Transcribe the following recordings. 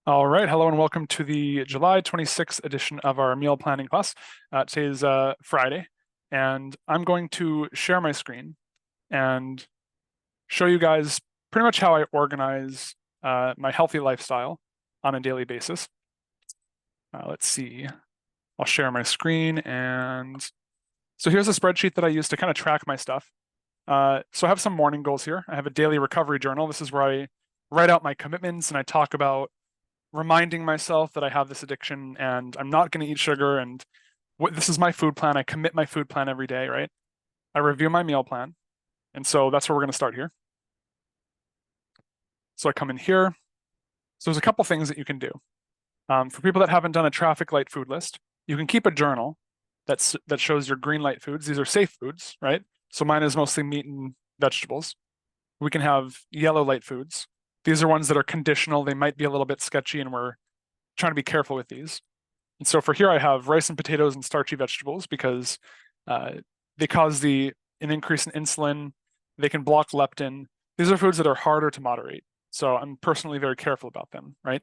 All right, hello and welcome to the July 26th edition of our meal planning class. Today's Friday, and I'm going to share my screen and show you guys pretty much how I organize my healthy lifestyle on a daily basis. Let's see, I'll share my screen, and so here's a spreadsheet that I use to kind of track my stuff. So I have some morning goals here. I have a daily recovery journal. This is where I write out my commitments and I talk about reminding myself that I have this addiction and I'm not going to eat sugar and this is my food plan. I commit my food plan every day, right? I review my meal plan. And so that's where we're going to start here. So I come in here. So there's a couple things that you can do. For people that haven't done a traffic light food list, you can keep a journal that shows your green light foods. These are safe foods, right? So mine is mostly meat and vegetables. We can have yellow light foods. These are ones that are conditional. They might be a little bit sketchy and we're trying to be careful with these. And so for here, I have rice and potatoes and starchy vegetables because they cause an increase in insulin. They can block leptin. These are foods that are harder to moderate. So I'm personally very careful about them, right?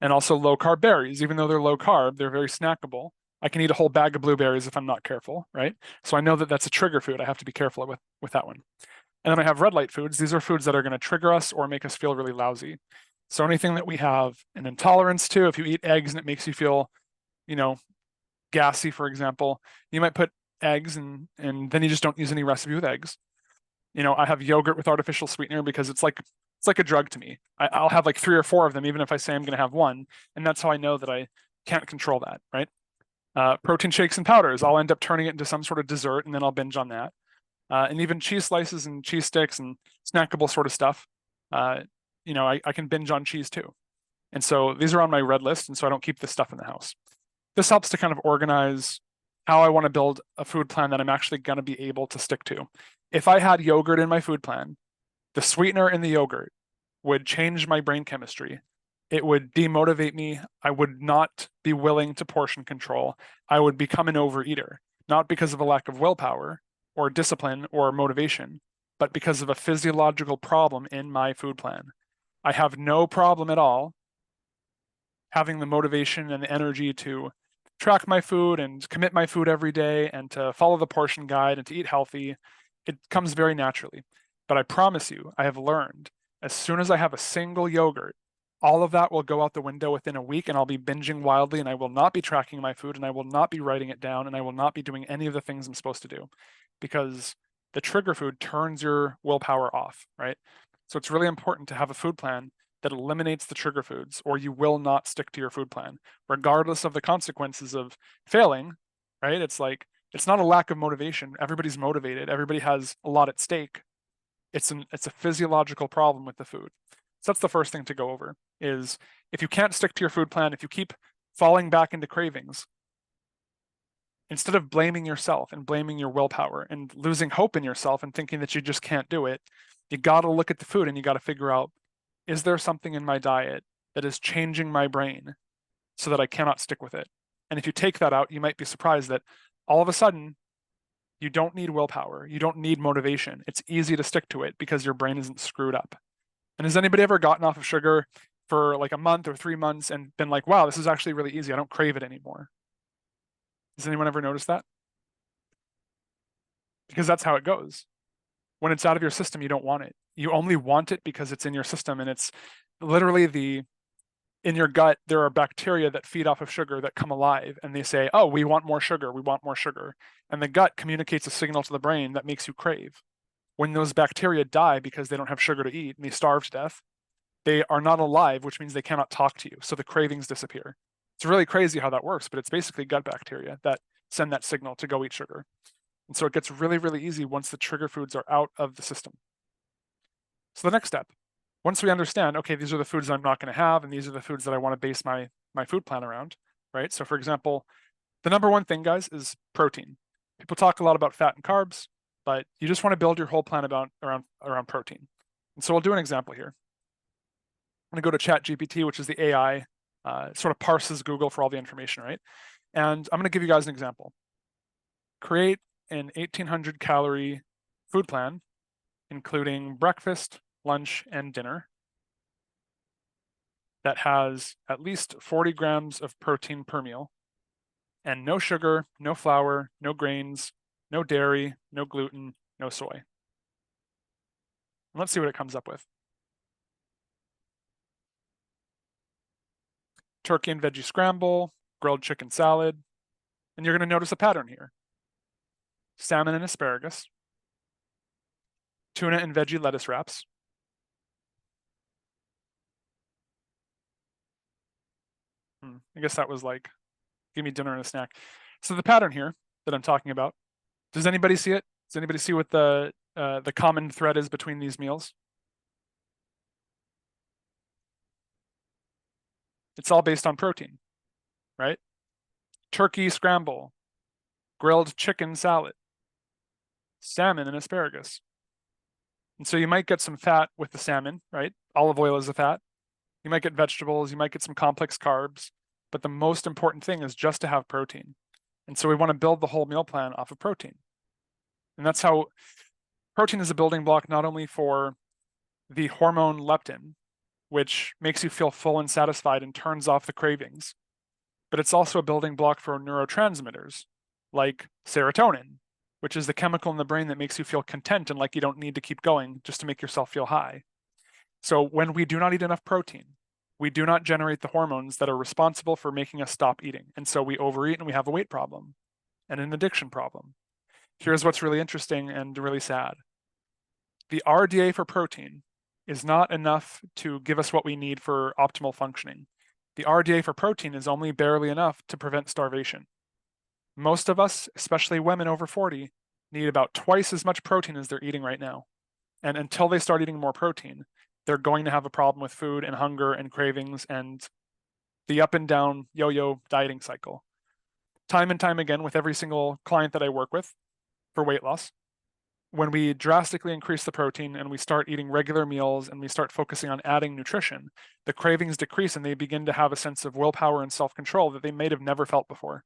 And also low carb berries, even though they're low carb, they're very snackable. I can eat a whole bag of blueberries if I'm not careful, right? So I know that that's a trigger food. I have to be careful with that one. And then I have red light foods. These are foods that are going to trigger us or make us feel really lousy. So anything that we have an intolerance to, if you eat eggs and it makes you feel, you know, gassy, for example, you might put eggs and then you just don't use any recipe with eggs. I have yogurt with artificial sweetener because it's like a drug to me. I'll have like 3 or 4 of them, even if I say I'm going to have one, and that's how I know that I can't control that, right? Protein shakes and powders, I'll end up turning it into some sort of dessert, and then I'll binge on that. And even cheese slices and cheese sticks and snackable sort of stuff. I can binge on cheese too. And so these are on my red list, and so I don't keep this stuff in the house. This helps to kind of organize how I want to build a food plan that I'm actually going to be able to stick to. If I had yogurt in my food plan, the sweetener in the yogurt would change my brain chemistry. It would demotivate me. I would not be willing to portion control. I would become an overeater, not because of a lack of willpower or discipline or motivation, but because of a physiological problem in my food plan. I have no problem at all having the motivation and the energy to track my food and commit my food every day and to follow the portion guide and to eat healthy. It comes very naturally. But I promise you, I have learned as soon as I have a single yogurt, all of that will go out the window within a week and I'll be binging wildly and I will not be tracking my food and I will not be writing it down and I will not be doing any of the things I'm supposed to do because the trigger food turns your willpower off, right? So it's really important to have a food plan that eliminates the trigger foods, or you will not stick to your food plan, regardless of the consequences of failing, right? It's not a lack of motivation. Everybody's motivated. Everybody has a lot at stake. It's a physiological problem with the food. So that's the first thing to go over is if you can't stick to your food plan, if you keep falling back into cravings, instead of blaming yourself and blaming your willpower and losing hope in yourself and thinking that you just can't do it, you got to look at the food and you got to figure out, is there something in my diet that is changing my brain so that I cannot stick with it? And if you take that out, you might be surprised that all of a sudden you don't need willpower. You don't need motivation. It's easy to stick to it because your brain isn't screwed up. And has anybody ever gotten off of sugar for like a month or 3 months and been like, wow, this is actually really easy. I don't crave it anymore. Has anyone ever noticed that? Because that's how it goes. When it's out of your system, you don't want it. You only want it because it's in your system. And it's literally in your gut, there are bacteria that feed off of sugar that come alive and they say, oh, we want more sugar. We want more sugar. And the gut communicates a signal to the brain that makes you crave. When those bacteria die because they don't have sugar to eat and they starve to death, they are not alive, which means they cannot talk to you. So the cravings disappear. It's really crazy how that works, but it's basically gut bacteria that send that signal to go eat sugar. And so it gets really, really easy once the trigger foods are out of the system. So the next step, once we understand, okay, these are the foods I'm not going to have, and these are the foods that I want to base my food plan around, right? So for example, the number one thing, guys, is protein. People talk a lot about fat and carbs, but you just want to build your whole plan around protein. And so I'll do an example here. I'm going to go to ChatGPT, which is the AI, sort of parses Google for all the information, right? And I'm going to give you guys an example. Create an 1,800 calorie food plan, including breakfast, lunch, and dinner. that has at least 40 grams of protein per meal, and no sugar, no flour, no grains, no dairy, no gluten, no soy. And let's see what it comes up with. Turkey and veggie scramble, grilled chicken salad, and you're going to notice a pattern here. Salmon and asparagus, tuna and veggie lettuce wraps, I guess that was like, give me dinner and a snack. So the pattern here that I'm talking about, does anybody see it? Does anybody see what the common thread is between these meals? It's all based on protein, right? Turkey scramble, grilled chicken salad, salmon and asparagus. And so you might get some fat with the salmon, right? Olive oil is a fat. You might get vegetables, you might get some complex carbs, but the most important thing is just to have protein. And so we want to build the whole meal plan off of protein. And that's how protein is a building block not only for the hormone leptin, which makes you feel full and satisfied and turns off the cravings, but it's also a building block for neurotransmitters like serotonin, which is the chemical in the brain that makes you feel content and like you don't need to keep going just to make yourself feel high. So when we do not eat enough protein, we do not generate the hormones that are responsible for making us stop eating. And so we overeat and we have a weight problem and an addiction problem. Here's what's really interesting and really sad. The RDA for protein is not enough to give us what we need for optimal functioning. The RDA for protein is only barely enough to prevent starvation. Most of us, especially women over 40, need about twice as much protein as they're eating right now. And until they start eating more protein, they're going to have a problem with food and hunger and cravings and the up and down yo-yo dieting cycle. Time and time again with every single client that I work with for weight loss, when we drastically increase the protein and we start eating regular meals and we start focusing on adding nutrition, the cravings decrease and they begin to have a sense of willpower and self-control that they may have never felt before.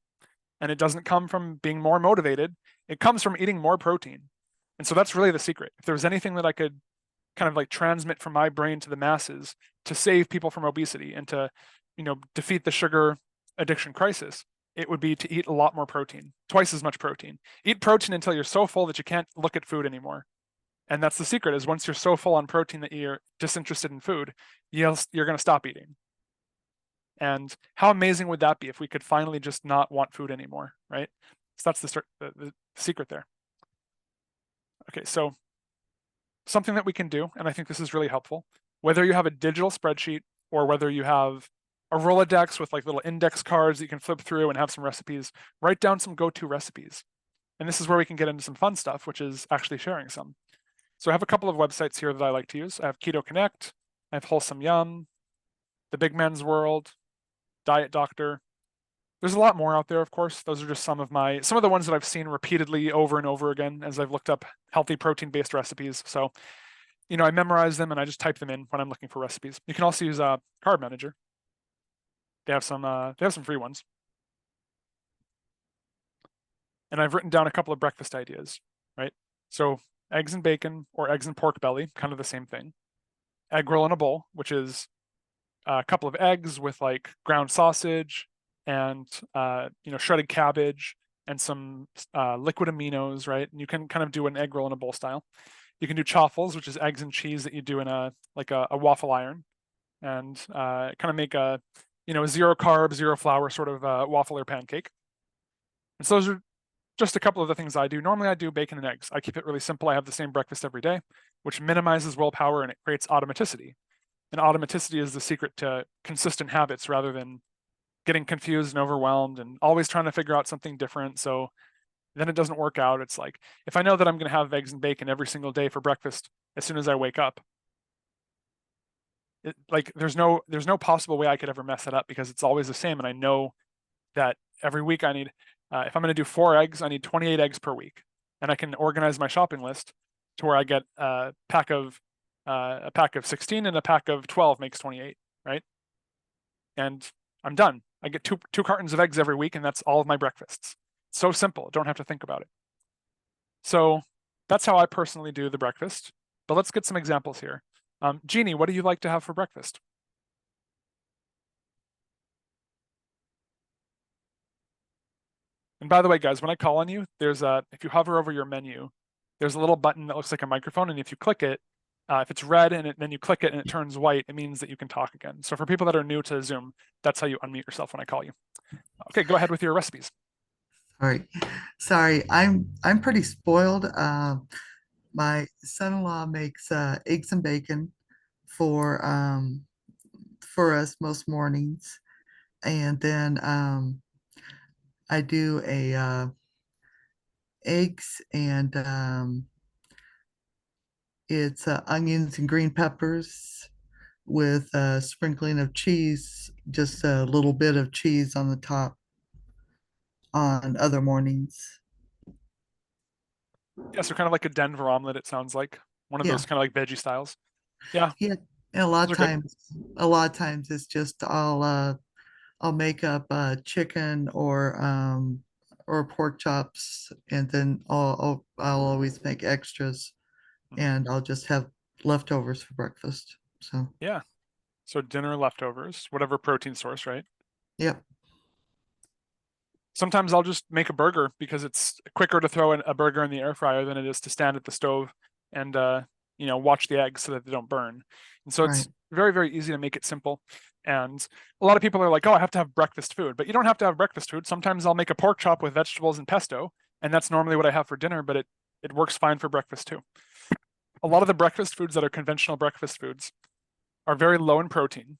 And it doesn't come from being more motivated, it comes from eating more protein. And so that's really the secret. If there was anything that I could kind of like transmit from my brain to the masses to save people from obesity and to, defeat the sugar addiction crisis, it would be to eat a lot more protein, twice as much protein. Eat protein until you're so full that you can't look at food anymore. And that's the secret, is once you're so full on protein that you're disinterested in food, you're going to stop eating. And how amazing would that be if we could finally just not want food anymore, right? So that's the secret there. Okay, so something that we can do, and I think this is really helpful, whether you have a digital spreadsheet or whether you have a Rolodex with like little index cards that you can flip through and have some recipes, write down some go-to recipes. And this is where we can get into some fun stuff, which is actually sharing some. So I have a couple of websites here that I like to use. I have Keto Connect, I have Wholesome Yum, The Big Men's World, Diet Doctor. There's a lot more out there, of course. Those are just some of the ones that I've seen repeatedly over and over again as I've looked up healthy protein-based recipes. So, I memorize them and I just type them in when I'm looking for recipes. You can also use Carb Manager. They have some free ones. And I've written down a couple of breakfast ideas, right? So eggs and bacon or eggs and pork belly, kind of the same thing. Egg roll in a bowl, which is a couple of eggs with like ground sausage and shredded cabbage and some liquid aminos, right? And you can kind of do an egg roll in a bowl style. You can do chaffles, which is eggs and cheese that you do in a waffle iron, and kind of make a zero carb, zero flour sort of waffle or pancake. And so those are just a couple of the things I do. Normally I do bacon and eggs. I keep it really simple. I have the same breakfast every day, which minimizes willpower and it creates automaticity. And automaticity is the secret to consistent habits rather than getting confused and overwhelmed and always trying to figure out something different. So then it doesn't work out. It's like, if I know that I'm going to have eggs and bacon every single day for breakfast as soon as I wake up, there's no possible way I could ever mess it up because it's always the same. And I know that every week I need, if I'm going to do 4 eggs, I need 28 eggs per week. And I can organize my shopping list to where I get a pack of 16 and a pack of 12 makes 28, right? And I'm done. I get two cartons of eggs every week, and that's all of my breakfasts. So simple. Don't have to think about it. So that's how I personally do the breakfast. But let's get some examples here. Jeannie, what do you like to have for breakfast? And by the way, guys, when I call on you, if you hover over your menu, there's a little button that looks like a microphone, and if you click it, if it's red then you click it and it turns white, it means that you can talk again. So for people that are new to Zoom, that's how you unmute yourself when I call you. Okay, go ahead with your recipes. Sorry, I'm pretty spoiled. My son-in-law makes eggs and bacon for for us most mornings, and then I do a eggs and it's onions and green peppers with a sprinkling of cheese, just a little bit of cheese on the top on other mornings. Yeah, so kind of like a Denver omelet, it sounds like. One of Yeah, those kind of like veggie styles. Yeah, yeah. And those are good. a lot of times it's just I'll make up chicken or pork chops, and then I'll always make extras, Mhm. and I'll just have leftovers for breakfast. So, Yeah. So dinner leftovers, whatever protein source, right? yeah, Sometimes I'll just make a burger because it's quicker to throw a burger in the air fryer than it is to stand at the stove and watch the eggs so that they don't burn. And so right, it's very, very easy to make it simple. And a lot of people are like, "Oh, I have to have breakfast food," but you don't have to have breakfast food. Sometimes I'll make a pork chop with vegetables and pesto, and that's normally what I have for dinner, but it works fine for breakfast too. A lot of the breakfast foods that are conventional breakfast foods are very low in protein.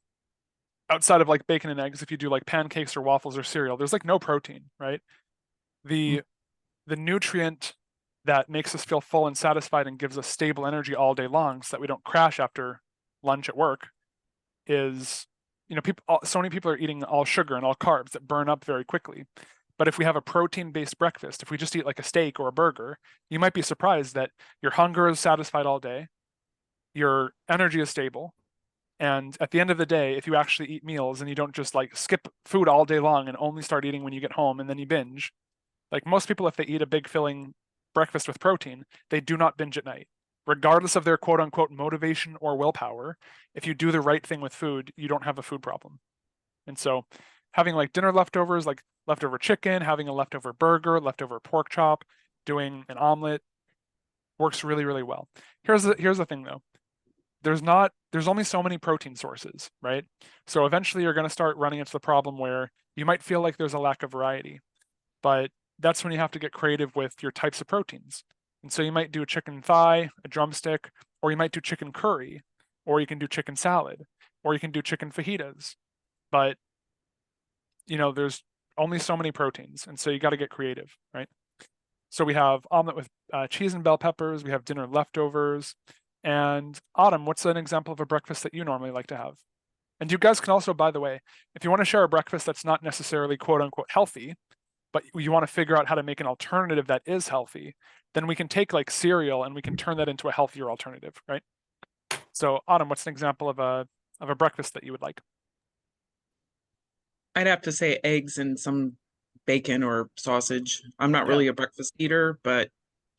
Outside of like bacon and eggs, if you do like pancakes or waffles or cereal, there's like no protein, right? mm, The the nutrient that makes us feel full and satisfied and gives us stable energy all day long so that we don't crash after lunch at work is, so many people are eating all sugar and all carbs that burn up very quickly. But if we have a protein based breakfast, if we just eat like a steak or a burger, you might be surprised that your hunger is satisfied all day, your energy is stable, and at the end of the day, if you actually eat meals and you don't just like skip food all day long and only start eating when you get home and then you binge, like most people, if they eat a big filling breakfast with protein, they do not binge at night. Regardless of their quote unquote motivation or willpower, if you do the right thing with food, you don't have a food problem. And so having like dinner leftovers, like leftover chicken, having a leftover burger, leftover pork chop, doing an omelet works really, really well. Here's the thing though. There's only so many protein sources, right? So eventually you're going to start running into the problem where you might feel like there's a lack of variety, but that's when you have to get creative with your types of proteins. And so you might do a chicken thigh, a drumstick, or you might do chicken curry, or you can do chicken salad, or you can do chicken fajitas. But there's only so many proteins, and so you got to get creative, right? So we have omelet with cheese and bell peppers. We have dinner leftovers. And Autumn, what's an example of a breakfast that you normally like to have? And you guys can also, by the way, if you want to share a breakfast that's not necessarily quote unquote healthy, but you want to figure out how to make an alternative that is healthy, then we can take like cereal and we can turn that into a healthier alternative, right? So Autumn, what's an example of a breakfast that you would like? I'd have to say eggs and some bacon or sausage. I'm not Yeah. really a breakfast eater, but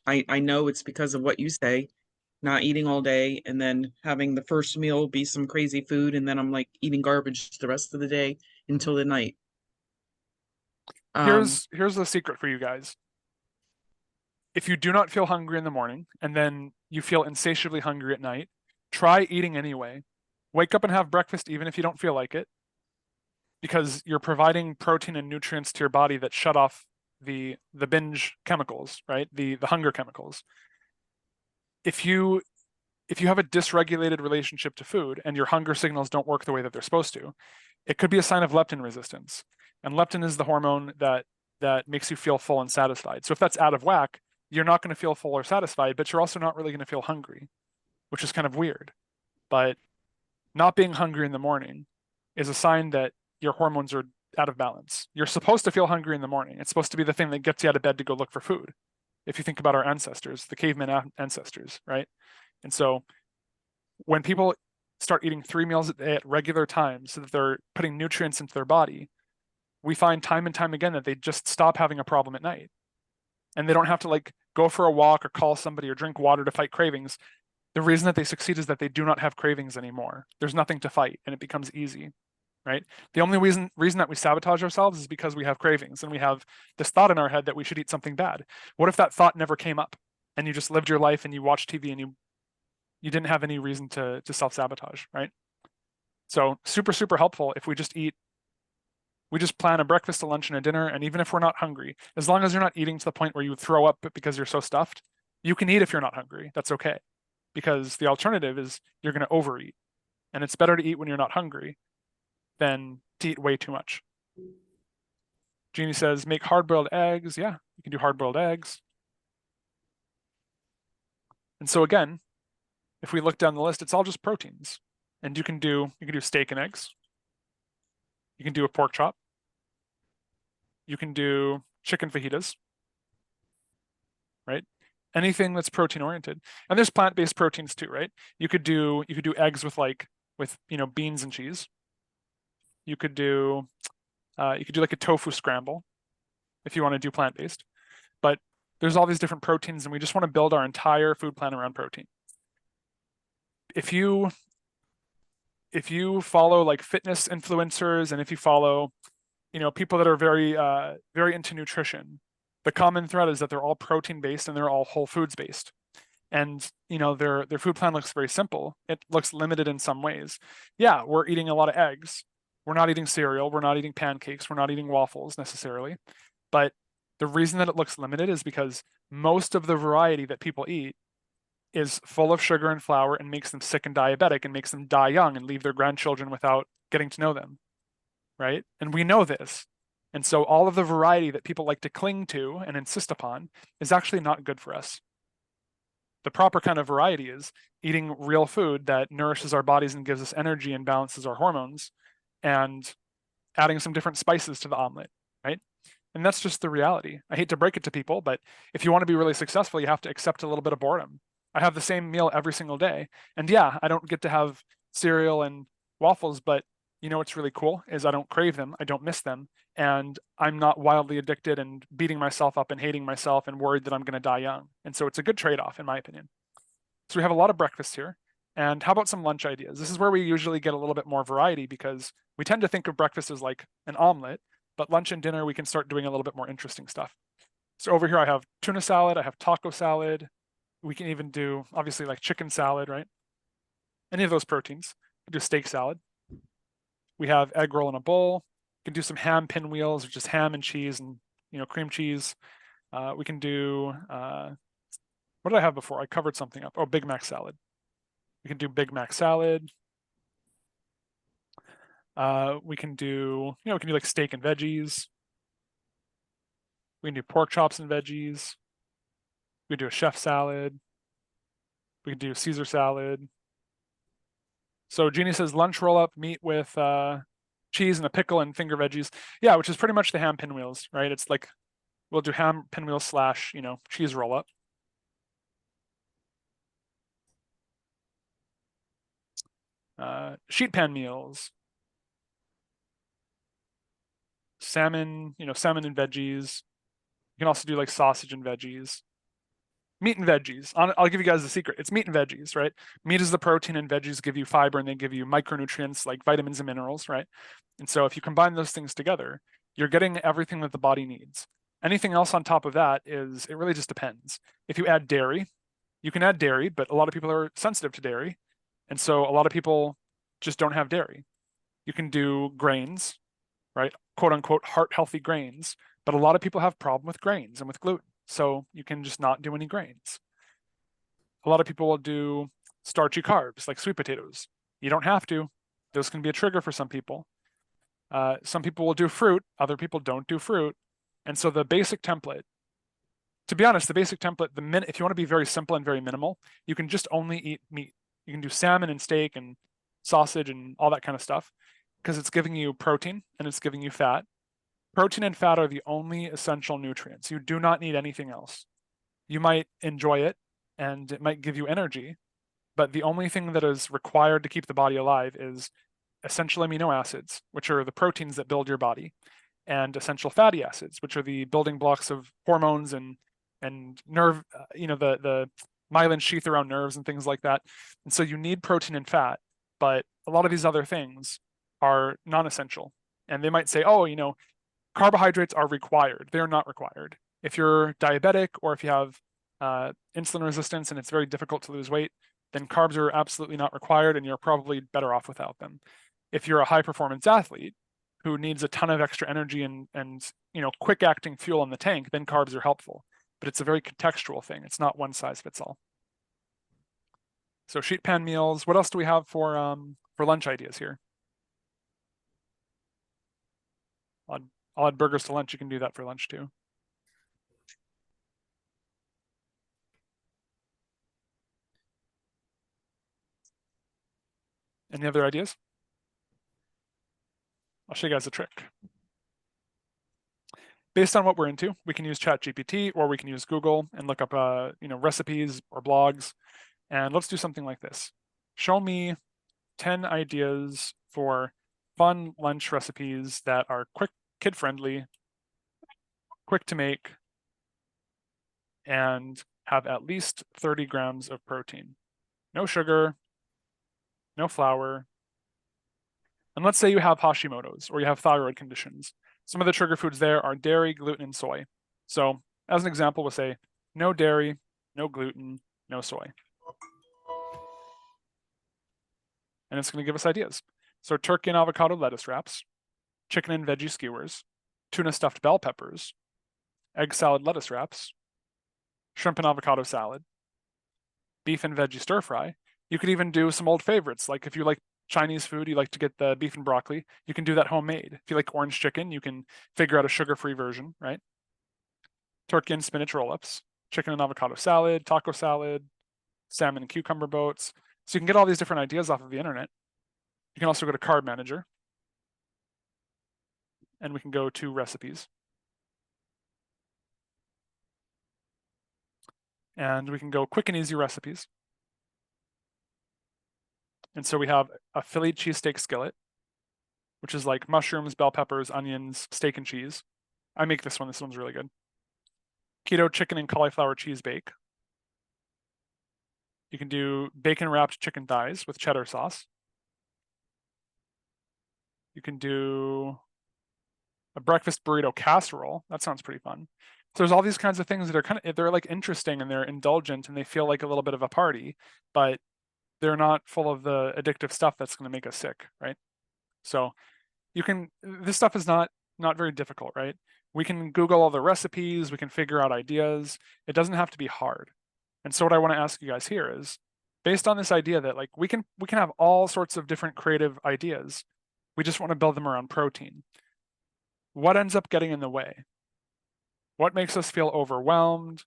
I know it's because of what you say, not eating all day and then having the first meal be some crazy food, and then I'm like eating garbage the rest of the day until the night. Um, Here's the secret for you guys. If you do not feel hungry in the morning and then you feel insatiably hungry at night, try eating anyway. Wake up and have breakfast even if you don't feel like it, because you're providing protein and nutrients to your body that shut off the binge chemicals, right? The hunger chemicals. If you if you have a dysregulated relationship to food and your hunger signals don't work the way that they're supposed to, it could be a sign of leptin resistance. And leptin is the hormone that makes you feel full and satisfied. So if that's out of whack, you're not going to feel full or satisfied, but you're also not really going to feel hungry, which is kind of weird. But not being hungry in the morning is a sign that your hormones are out of balance. You're supposed to feel hungry in the morning. It's supposed to be the thing that gets you out of bed to go look for food. If you think about our ancestors, the caveman ancestors, right? And so when people start eating 3 meals a day at regular times so that they're putting nutrients into their body, we find time and time again that they just stop having a problem at night. And they don't have to like go for a walk or call somebody or drink water to fight cravings. The reason that they succeed is that they do not have cravings anymore. There's nothing to fight and it becomes easy. right? The only reason that we sabotage ourselves is because we have cravings and we have this thought in our head that we should eat something bad. What if that thought never came up and you just lived your life and you watched TV and you didn't have any reason to self-sabotage, right? So super, super helpful if we just plan a breakfast, a lunch, and a dinner, and even if we're not hungry, as long as you're not eating to the point where you throw up because you're so stuffed, you can eat if you're not hungry. That's okay. Because the alternative is you're going to overeat. And it's better to eat when you're not hungry than to eat way too much. Jeannie says, make hard-boiled eggs. Yeah, you can do hard-boiled eggs. And so again, if we look down the list, it's all just proteins. And you can do steak and eggs. You can do a pork chop. You can do chicken fajitas, right? Anything that's protein oriented. And there's plant-based proteins too, right? You could do eggs with beans and cheese. You could do like a tofu scramble if you want to do plant-based. But there's all these different proteins and we just want to build our entire food plan around protein. If you follow like fitness influencers and if you follow, people that are very very into nutrition, the common thread is that they're all protein based and they're all whole foods based. And their food plan looks very simple. It looks limited in some ways. Yeah, we're eating a lot of eggs. We're not eating cereal. We're not eating pancakes. We're not eating waffles necessarily. But the reason that it looks limited is because most of the variety that people eat is full of sugar and flour and makes them sick and diabetic and makes them die young and leave their grandchildren without getting to know them, right? And we know this. And so all of the variety that people like to cling to and insist upon is actually not good for us. The proper kind of variety is eating real food that nourishes our bodies and gives us energy and balances our hormones, and adding some different spices to the omelet, right? And that's just the reality. I hate to break it to people, but if you want to be really successful, you have to accept a little bit of boredom. I have the same meal every single day. And yeah, I don't get to have cereal and waffles, but you know what's really cool is I don't crave them, I don't miss them, and I'm not wildly addicted and beating myself up and hating myself and worried that I'm going to die young. And so it's a good trade-off in my opinion. So we have a lot of breakfasts here. And how about some lunch ideas? This is where we usually get a little bit more variety because we tend to think of breakfast as like an omelet, but lunch and dinner, we can start doing a little bit more interesting stuff. So over here, I have tuna salad, I have taco salad. We can even do, obviously, like chicken salad, right? Any of those proteins. We do steak salad. We have egg roll in a bowl. We can do some ham pinwheels, which is ham and cheese and cream cheese. We can do, what did I have before? I covered something up. Oh, Big Mac salad. We can do Big Mac salad. We can do, like steak and veggies. We can do pork chops and veggies. We can do a chef salad. We can do Caesar salad. So Jeannie says lunch roll up, meat with cheese and a pickle and finger veggies. Yeah, which is pretty much the ham pinwheels, right? It's like we'll do ham pinwheels / cheese roll up. Sheet pan meals. Salmon, salmon and veggies. You can also do like sausage and veggies. Meat and veggies. I'll give you guys the secret. It's meat and veggies, right? Meat is the protein and veggies give you fiber and they give you micronutrients like vitamins and minerals, right? And so if you combine those things together, you're getting everything that the body needs. Anything else on top of that it really just depends. If you add dairy, you can add dairy, but a lot of people are sensitive to dairy. And so a lot of people just don't have dairy. You can do grains, right? Quote unquote, heart healthy grains. But a lot of people have problem with grains and with gluten. So you can just not do any grains. A lot of people will do starchy carbs like sweet potatoes. You don't have to. Those can be a trigger for some people. Some people will do fruit. Other people don't do fruit. And so the basic template, to be honest, if you want to be very simple and very minimal, you can just only eat meat. You can do salmon and steak and sausage and all that kind of stuff because it's giving you protein and it's giving you fat. Protein and fat are the only essential nutrients. You do not need anything else. You might enjoy it and it might give you energy, but the only thing that is required to keep the body alive is essential amino acids, which are the proteins that build your body, and essential fatty acids, which are the building blocks of hormones and nerve, the myelin sheath around nerves and things like that. And so you need protein and fat, but a lot of these other things are non-essential. And they might say, oh, you know, carbohydrates are required. They're not required. If you're diabetic or if you have insulin resistance and it's very difficult to lose weight, then carbs are absolutely not required and you're probably better off without them. If you're a high performance athlete who needs a ton of extra energy and you know, quick acting fuel in the tank, then carbs are helpful. But it's a very contextual thing. It's not one size fits all. So sheet pan meals. What else do we have for lunch ideas here? I'll add burgers to lunch. You can do that for lunch too. Any other ideas? I'll show you guys a trick. Based on what we're into, we can use ChatGPT or we can use Google and look up you know, recipes or blogs. And let's do something like this. Show me 10 ideas for fun lunch recipes that are quick, kid-friendly, quick to make, and have at least 30 grams of protein. No sugar, no flour. And let's say you have Hashimoto's or you have thyroid conditions. Some of the trigger foods there are dairy, gluten, and soy. So as an example, we'll say no dairy, no gluten, no soy. And it's going to give us ideas. So turkey and avocado lettuce wraps, chicken and veggie skewers, tuna stuffed bell peppers, egg salad lettuce wraps, shrimp and avocado salad, beef and veggie stir fry. You could even do some old favorites. Like if you like Chinese food, you like to get the beef and broccoli, you can do that homemade. If you like orange chicken, you can figure out a sugar-free version, right? Turkey and spinach roll-ups, chicken and avocado salad, taco salad, salmon and cucumber boats. So you can get all these different ideas off of the internet. You can also go to Carb Manager and we can go to recipes. And we can go quick and easy recipes. And so we have a Philly cheesesteak skillet, which is like mushrooms, bell peppers, onions, steak and cheese. I make this one. This one's really good. Keto chicken and cauliflower cheese bake. You can do bacon wrapped chicken thighs with cheddar sauce. You can do a breakfast burrito casserole. That sounds pretty fun. So there's all these kinds of things that are they're like interesting and they're indulgent and they feel like a little bit of a party, but they're not full of the addictive stuff that's going to make us sick, right? So this stuff is not very difficult, right? We can Google all the recipes, we can figure out ideas. It doesn't have to be hard. And so what I want to ask you guys here is, based on this idea that like we can have all sorts of different creative ideas, we just want to build them around protein. What ends up getting in the way? What makes us feel overwhelmed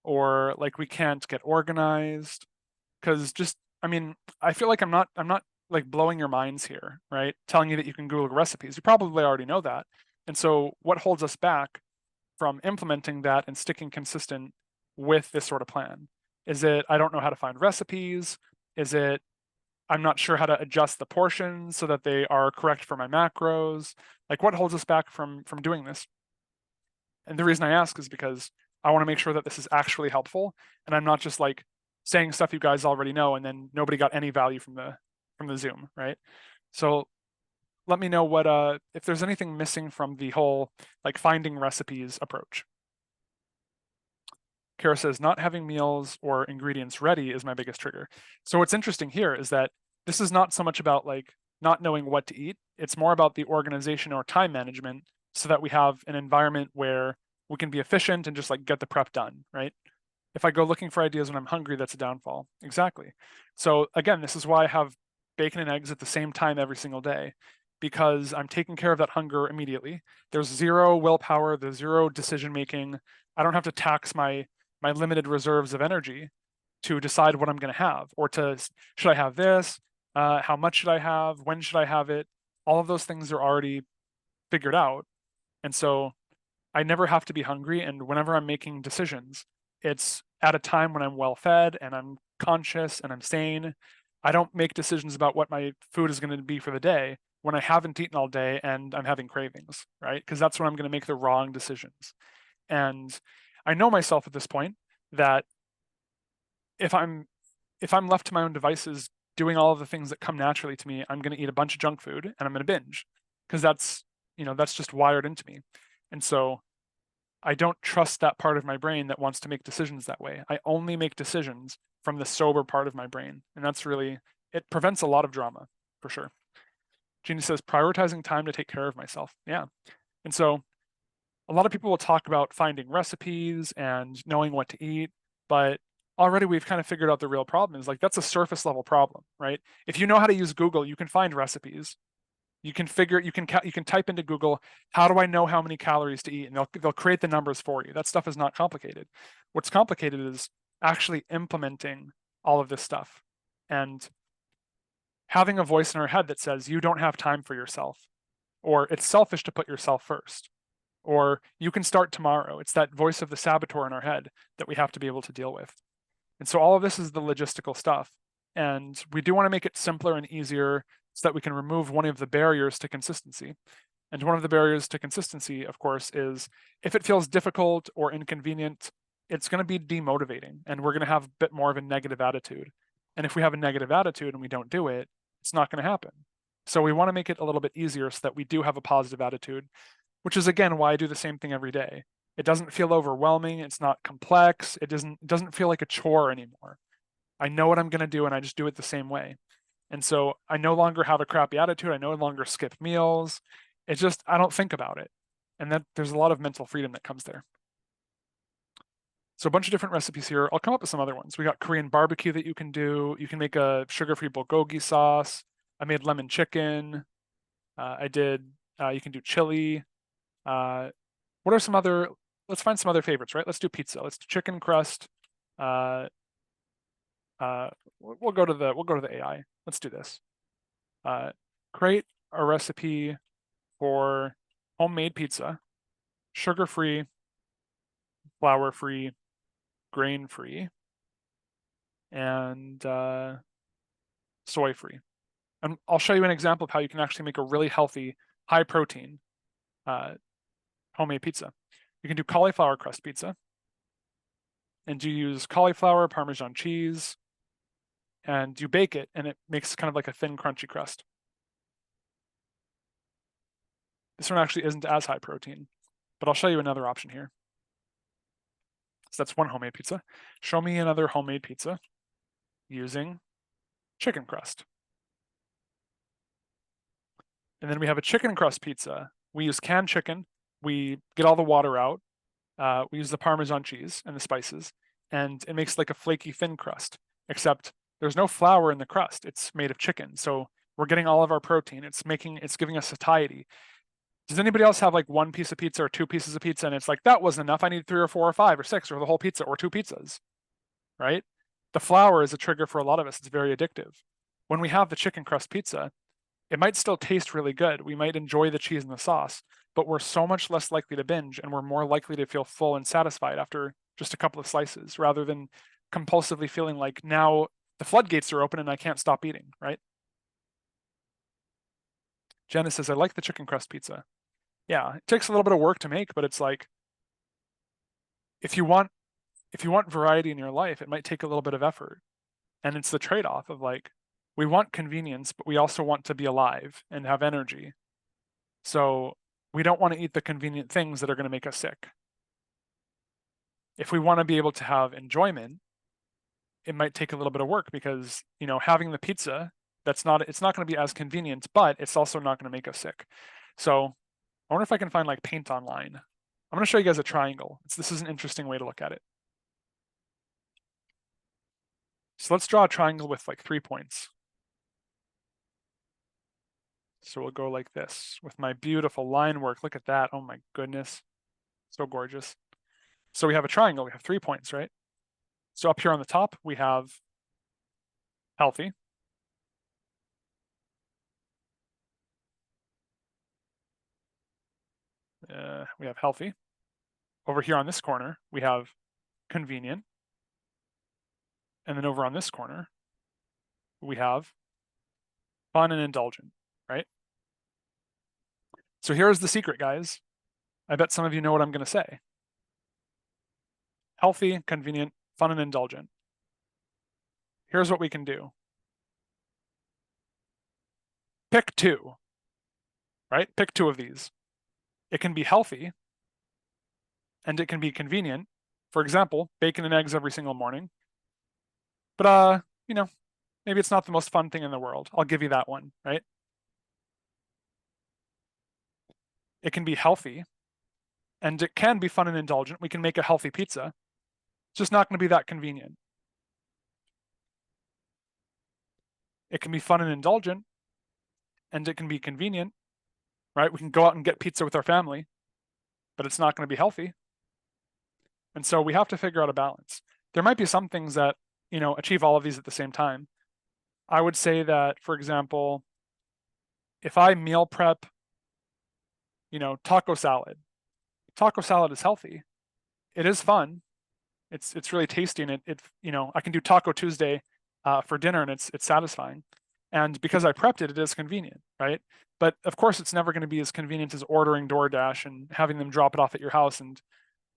or like we can't get organized? Because I mean, I feel like I'm not like blowing your minds here, right? Telling you that you can Google recipes. You probably already know that. And so what holds us back from implementing that and sticking consistent with this sort of plan? Is it, I don't know how to find recipes? Is it, I'm not sure how to adjust the portions so that they are correct for my macros? Like what holds us back from doing this? And the reason I ask is because I want to make sure that this is actually helpful. And I'm not just like saying stuff you guys already know and then nobody got any value from the Zoom, right? So let me know what if there's anything missing from the whole like finding recipes approach. Kara says, not having meals or ingredients ready is my biggest trigger. So what's interesting here is that this is not so much about like not knowing what to eat. It's more about the organization or time management so that we have an environment where we can be efficient and just like get the prep done, right? If I go looking for ideas when I'm hungry, that's a downfall. Exactly. So again, this is why I have bacon and eggs at the same time every single day, because I'm taking care of that hunger immediately. There's zero willpower, there's zero decision-making. I don't have to tax my limited reserves of energy to decide what I'm going to have or to, should I have this? How much should I have? When should I have it? All of those things are already figured out. And so I never have to be hungry. And whenever I'm making decisions, it's at a time when I'm well fed and I'm conscious and I'm sane. I don't make decisions about what my food is going to be for the day when I haven't eaten all day and I'm having cravings, right? Because that's when I'm going to make the wrong decisions. And I know myself at this point that if I'm left to my own devices doing all of the things that come naturally to me, I'm going to eat a bunch of junk food and I'm going to binge because that's, that's just wired into me. And so I don't trust that part of my brain that wants to make decisions that way. I only make decisions from the sober part of my brain. And that's really, it prevents a lot of drama for sure. Jeannie says, prioritizing time to take care of myself. Yeah. And so a lot of people will talk about finding recipes and knowing what to eat, but already we've kind of figured out the real problem is like, that's a surface level problem, right? If you know how to use Google, you can find recipes. You can type into Google, how do I know how many calories to eat? And they'll create the numbers for you. That stuff is not complicated. What's complicated is actually implementing all of this stuff and having a voice in our head that says, you don't have time for yourself, or it's selfish to put yourself first, or you can start tomorrow. It's that voice of the saboteur in our head that we have to be able to deal with. And so all of this is the logistical stuff. And we do want to make it simpler and easier so that we can remove one of the barriers to consistency. And one of the barriers to consistency, of course, is if it feels difficult or inconvenient, it's going to be demotivating and we're going to have a bit more of a negative attitude. And if we have a negative attitude and we don't do it, it's not going to happen. So we want to make it a little bit easier so that we do have a positive attitude, which is again why I do the same thing every day. It doesn't feel overwhelming. It's not complex. It doesn't feel like a chore anymore. I know what I'm going to do and I just do it the same way. And so I no longer have a crappy attitude. I no longer skip meals. It's just, I don't think about it. And that there's a lot of mental freedom that comes there. So a bunch of different recipes here. I'll come up with some other ones. We got Korean barbecue that you can do. You can make a sugar-free bulgogi sauce. I made lemon chicken. You can do chili. What are some other, let's find some other favorites, right? Let's do pizza. Let's do chicken crust. We'll go to the AI. Let's do this. Create a recipe for homemade pizza, sugar-free, flour-free, grain-free, and soy-free. And I'll show you an example of how you can actually make a really healthy, high-protein homemade pizza. You can do cauliflower crust pizza, and you use cauliflower, Parmesan cheese, and you bake it, and it makes kind of like a thin, crunchy crust. This one actually isn't as high protein, but I'll show you another option here. So that's one homemade pizza. Show me another homemade pizza using chicken crust. And then we have a chicken crust pizza. We use canned chicken. We get all the water out. We use the Parmesan cheese and the spices, and it makes like a flaky, thin crust, except there's no flour in the crust. It's made of chicken. So we're getting all of our protein. It's giving us satiety. Does anybody else have like one piece of pizza or two pieces of pizza and it's like, that wasn't enough. I need 3 or 4 or 5 or 6 or the whole pizza or 2 pizzas, right? The flour is a trigger for a lot of us. It's very addictive. When we have the chicken crust pizza, it might still taste really good. We might enjoy the cheese and the sauce, but we're so much less likely to binge and we're more likely to feel full and satisfied after just a couple of slices rather than compulsively feeling like now the floodgates are open and I can't stop eating, right? Jenna says, I like the chicken crust pizza. Yeah, it takes a little bit of work to make, but it's like, if you want variety in your life, it might take a little bit of effort. And it's the trade-off of like, we want convenience, but we also want to be alive and have energy. So we don't want to eat the convenient things that are going to make us sick. If we want to be able to have enjoyment, it might take a little bit of work because, having the pizza, it's not going to be as convenient, but it's also not going to make us sick. So I wonder if I can find like paint online. I'm going to show you guys a triangle. This is an interesting way to look at it. So let's draw a triangle with like 3 points. So we'll go like this with my beautiful line work. Look at that. Oh my goodness. So gorgeous. So we have a triangle. We have 3 points, right? So up here on the top, we have healthy. We have healthy. Over here on this corner, we have convenient. And then over on this corner, we have fun and indulgent, right? So here's the secret, guys. I bet some of you know what I'm going to say. Healthy, convenient, fun, and indulgent. Here's what we can do. Pick two, right? Pick two of these. It can be healthy and it can be convenient. For example, bacon and eggs every single morning. But maybe it's not the most fun thing in the world. I'll give you that one, right? It can be healthy and it can be fun and indulgent. We can make a healthy pizza. It's just not going to be that convenient. It can be fun and indulgent and it can be convenient, right? We can go out and get pizza with our family, but it's not going to be healthy. And so we have to figure out a balance. There might be some things that, achieve all of these at the same time. I would say that, for example, if I meal prep, taco salad is healthy. It is fun. It's really tasty, and I can do Taco Tuesday for dinner, and it's satisfying. And because I prepped it, it is convenient, right? But of course, it's never going to be as convenient as ordering DoorDash and having them drop it off at your house. And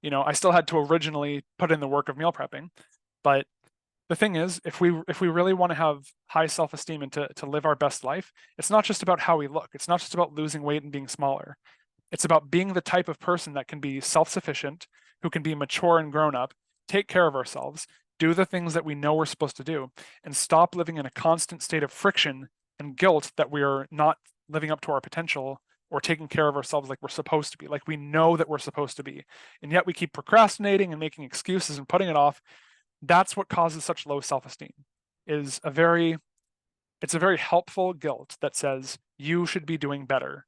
I still had to originally put in the work of meal prepping. But the thing is, if we really want to have high self-esteem and to live our best life, it's not just about how we look. It's not just about losing weight and being smaller. It's about being the type of person that can be self-sufficient, who can be mature and grown up, take care of ourselves, do the things that we know we're supposed to do, and stop living in a constant state of friction and guilt that we are not living up to our potential or taking care of ourselves like we're supposed to be, like we know that we're supposed to be. And yet we keep procrastinating and making excuses and putting it off. That's what causes such low self-esteem. It's a very helpful guilt that says you should be doing better.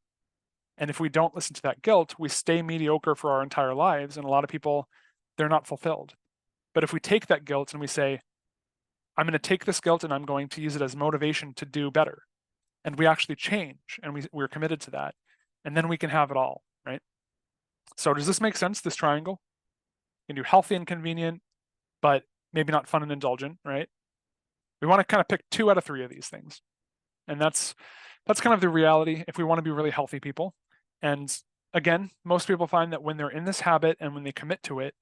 And if we don't listen to that guilt, we stay mediocre for our entire lives. And a lot of people, they're not fulfilled. But if we take that guilt and we say, I'm going to take this guilt and I'm going to use it as motivation to do better, and we actually change and we're committed to that, and then we can have it all, right? So does this make sense, this triangle? You can do healthy and convenient, but maybe not fun and indulgent, right? We want to kind of pick 2 out of 3 of these things. And that's kind of the reality if we want to be really healthy people. And again, most people find that when they're in this habit and when they commit to it,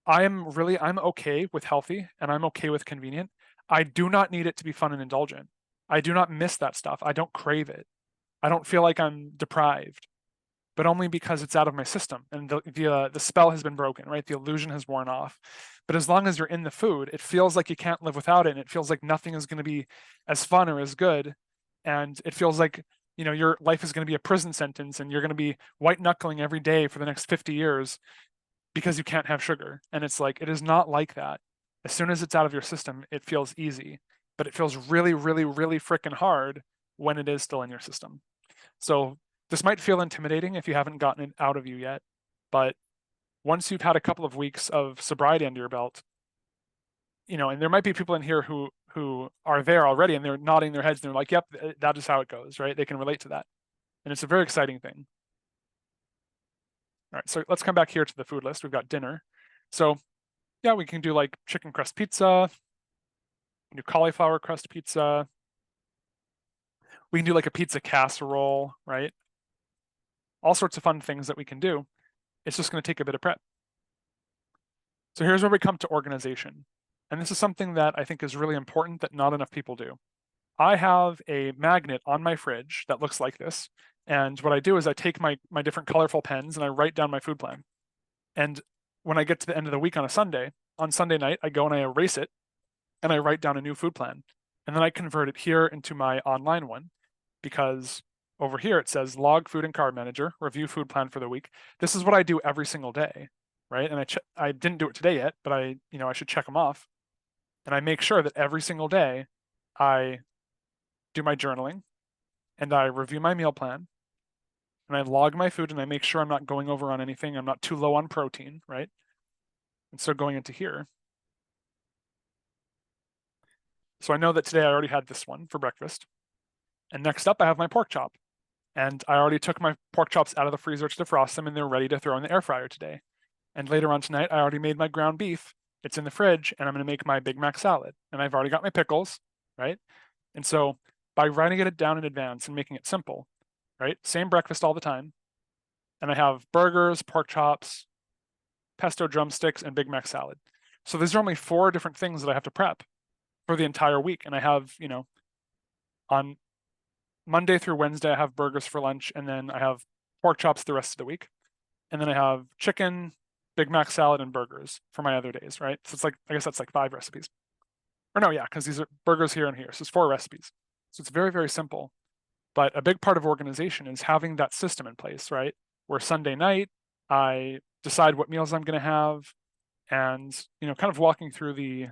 I'm okay with healthy and I'm okay with convenient. I do not need it to be fun and indulgent. I do not miss that stuff. I don't crave it. I don't feel like I'm deprived, but only because it's out of my system and the spell has been broken, right? The illusion has worn off. But as long as you're in the food, it feels like you can't live without it. And it feels like nothing is going to be as fun or as good. And it feels like, your life is going to be a prison sentence and you're going to be white knuckling every day for the next 50 years because you can't have sugar. And it's like, it is not like that. As soon as it's out of your system, it feels easy, but it feels really, really, really freaking hard when it is still in your system. So this might feel intimidating if you haven't gotten it out of you yet, but once you've had a couple of weeks of sobriety under your belt, and there might be people in here who are there already and they're nodding their heads and they're like, yep, that is how it goes, right? They can relate to that. And it's a very exciting thing. All right, so let's come back here to the food list. We've got dinner. So yeah, we can do like chicken crust pizza, do cauliflower crust pizza. We can do like a pizza casserole, right? All sorts of fun things that we can do. It's just going to take a bit of prep. So here's where we come to organization. And this is something that I think is really important that not enough people do. I have a magnet on my fridge that looks like this. And what I do is I take my different colorful pens and I write down my food plan. And when I get to the end of the week on Sunday night, I go and I erase it and I write down a new food plan. And then I convert it here into my online one, because over here it says log food and carb manager, review food plan for the week. This is what I do every single day, right? And I didn't do it today yet, but I should check them off. And I make sure that every single day I do my journaling and I review my meal plan and I log my food and I make sure I'm not going over on anything. I'm not too low on protein, right? And so going into here. So I know that today I already had this one for breakfast. And next up I have my pork chop. And I already took my pork chops out of the freezer to defrost them and they're ready to throw in the air fryer today. And later on tonight, I already made my ground beef. It's in the fridge and I'm going to make my Big Mac salad. And I've already got my pickles, right? And so by writing it down in advance and making it simple, right? Same breakfast all the time. And I have burgers, pork chops, pesto drumsticks, and Big Mac salad. So these are only 4 different things that I have to prep for the entire week. And I have, on Monday through Wednesday, I have burgers for lunch, and then I have pork chops the rest of the week. And then I have chicken, Big Mac salad, and burgers for my other days, right? So it's like, I guess that's like 5 recipes. Or no, yeah, because these are burgers here and here. So it's 4 recipes. So it's very, very simple. But a big part of organization is having that system in place, right? Where Sunday night, I decide what meals I'm going to have, and kind of walking through the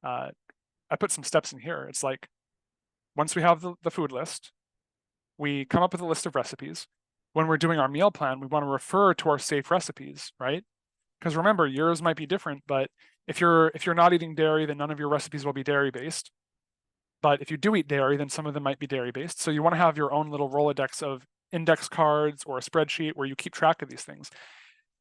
I put some steps in here. It's like, once we have the food list, we come up with a list of recipes. When we're doing our meal plan, we want to refer to our safe recipes, right? Because remember, yours might be different, but if you're not eating dairy, then none of your recipes will be dairy based. But if you do eat dairy, then some of them might be dairy based. So you want to have your own little Rolodex of index cards or a spreadsheet where you keep track of these things.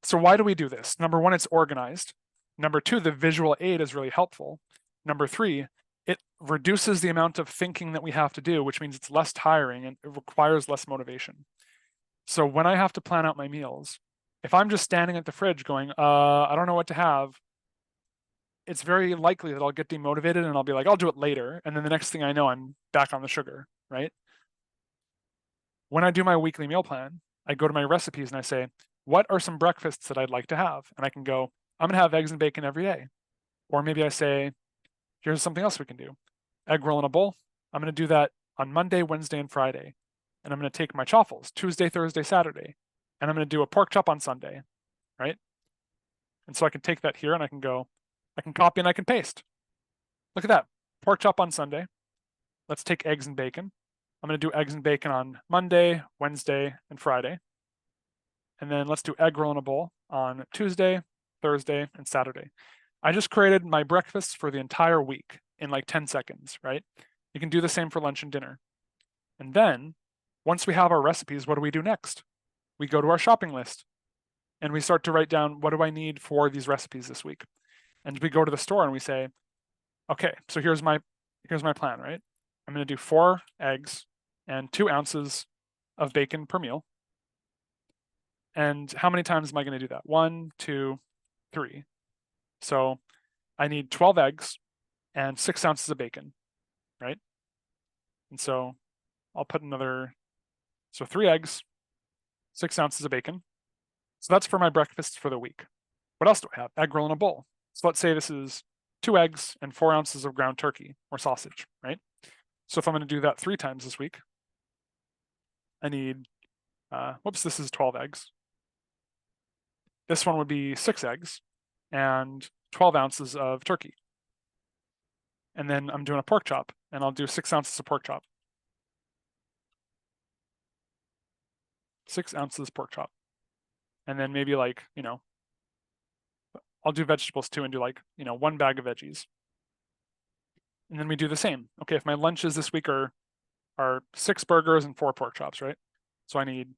So why do we do this? Number 1, it's organized. Number 2, the visual aid is really helpful. Number 3, it reduces the amount of thinking that we have to do, which means it's less tiring and it requires less motivation. So when I have to plan out my meals, if I'm just standing at the fridge going, I don't know what to have, it's very likely that I'll get demotivated and I'll be like, I'll do it later. And then the next thing I know, I'm back on the sugar, right? When I do my weekly meal plan, I go to my recipes and I say, what are some breakfasts that I'd like to have? And I can go, I'm gonna have eggs and bacon every day. Or maybe I say, here's something else we can do. Egg roll in a bowl. I'm gonna do that on Monday, Wednesday, and Friday. And I'm gonna take my chaffles Tuesday, Thursday, Saturday. And I'm gonna do a pork chop on Sunday, right? And so I can take that here and I can go, I can copy and I can paste. Look at that, pork chop on Sunday. Let's take eggs and bacon. I'm gonna do eggs and bacon on Monday, Wednesday, and Friday. And then let's do egg roll in a bowl on Tuesday, Thursday, and Saturday. I just created my breakfasts for the entire week in like 10 seconds, right? You can do the same for lunch and dinner. And then once we have our recipes, what do we do next? We go to our shopping list and we start to write down, what do I need for these recipes this week? And we go to the store and we say, okay, so here's my plan, right? I'm going to do 4 eggs and 2 ounces of bacon per meal. And how many times am I going to do that? 1, 2, 3. So I need 12 eggs and 6 ounces of bacon, right? And so I'll put so 3 eggs, 6 ounces of bacon. So that's for my breakfast for the week. What else do I have? Egg roll in a bowl. So let's say this is 2 eggs and 4 ounces of ground turkey or sausage, right? So if I'm going to do that 3 times this week, I need, this is 12 eggs. This one would be 6 eggs and 12 ounces of turkey. And then I'm doing a pork chop and I'll do 6 ounces of pork chop. 6 ounces pork chop. And then maybe like, I'll do vegetables too and do like, 1 bag of veggies. And then we do the same. Okay, if my lunches this week are 6 burgers and 4 pork chops, right? So I need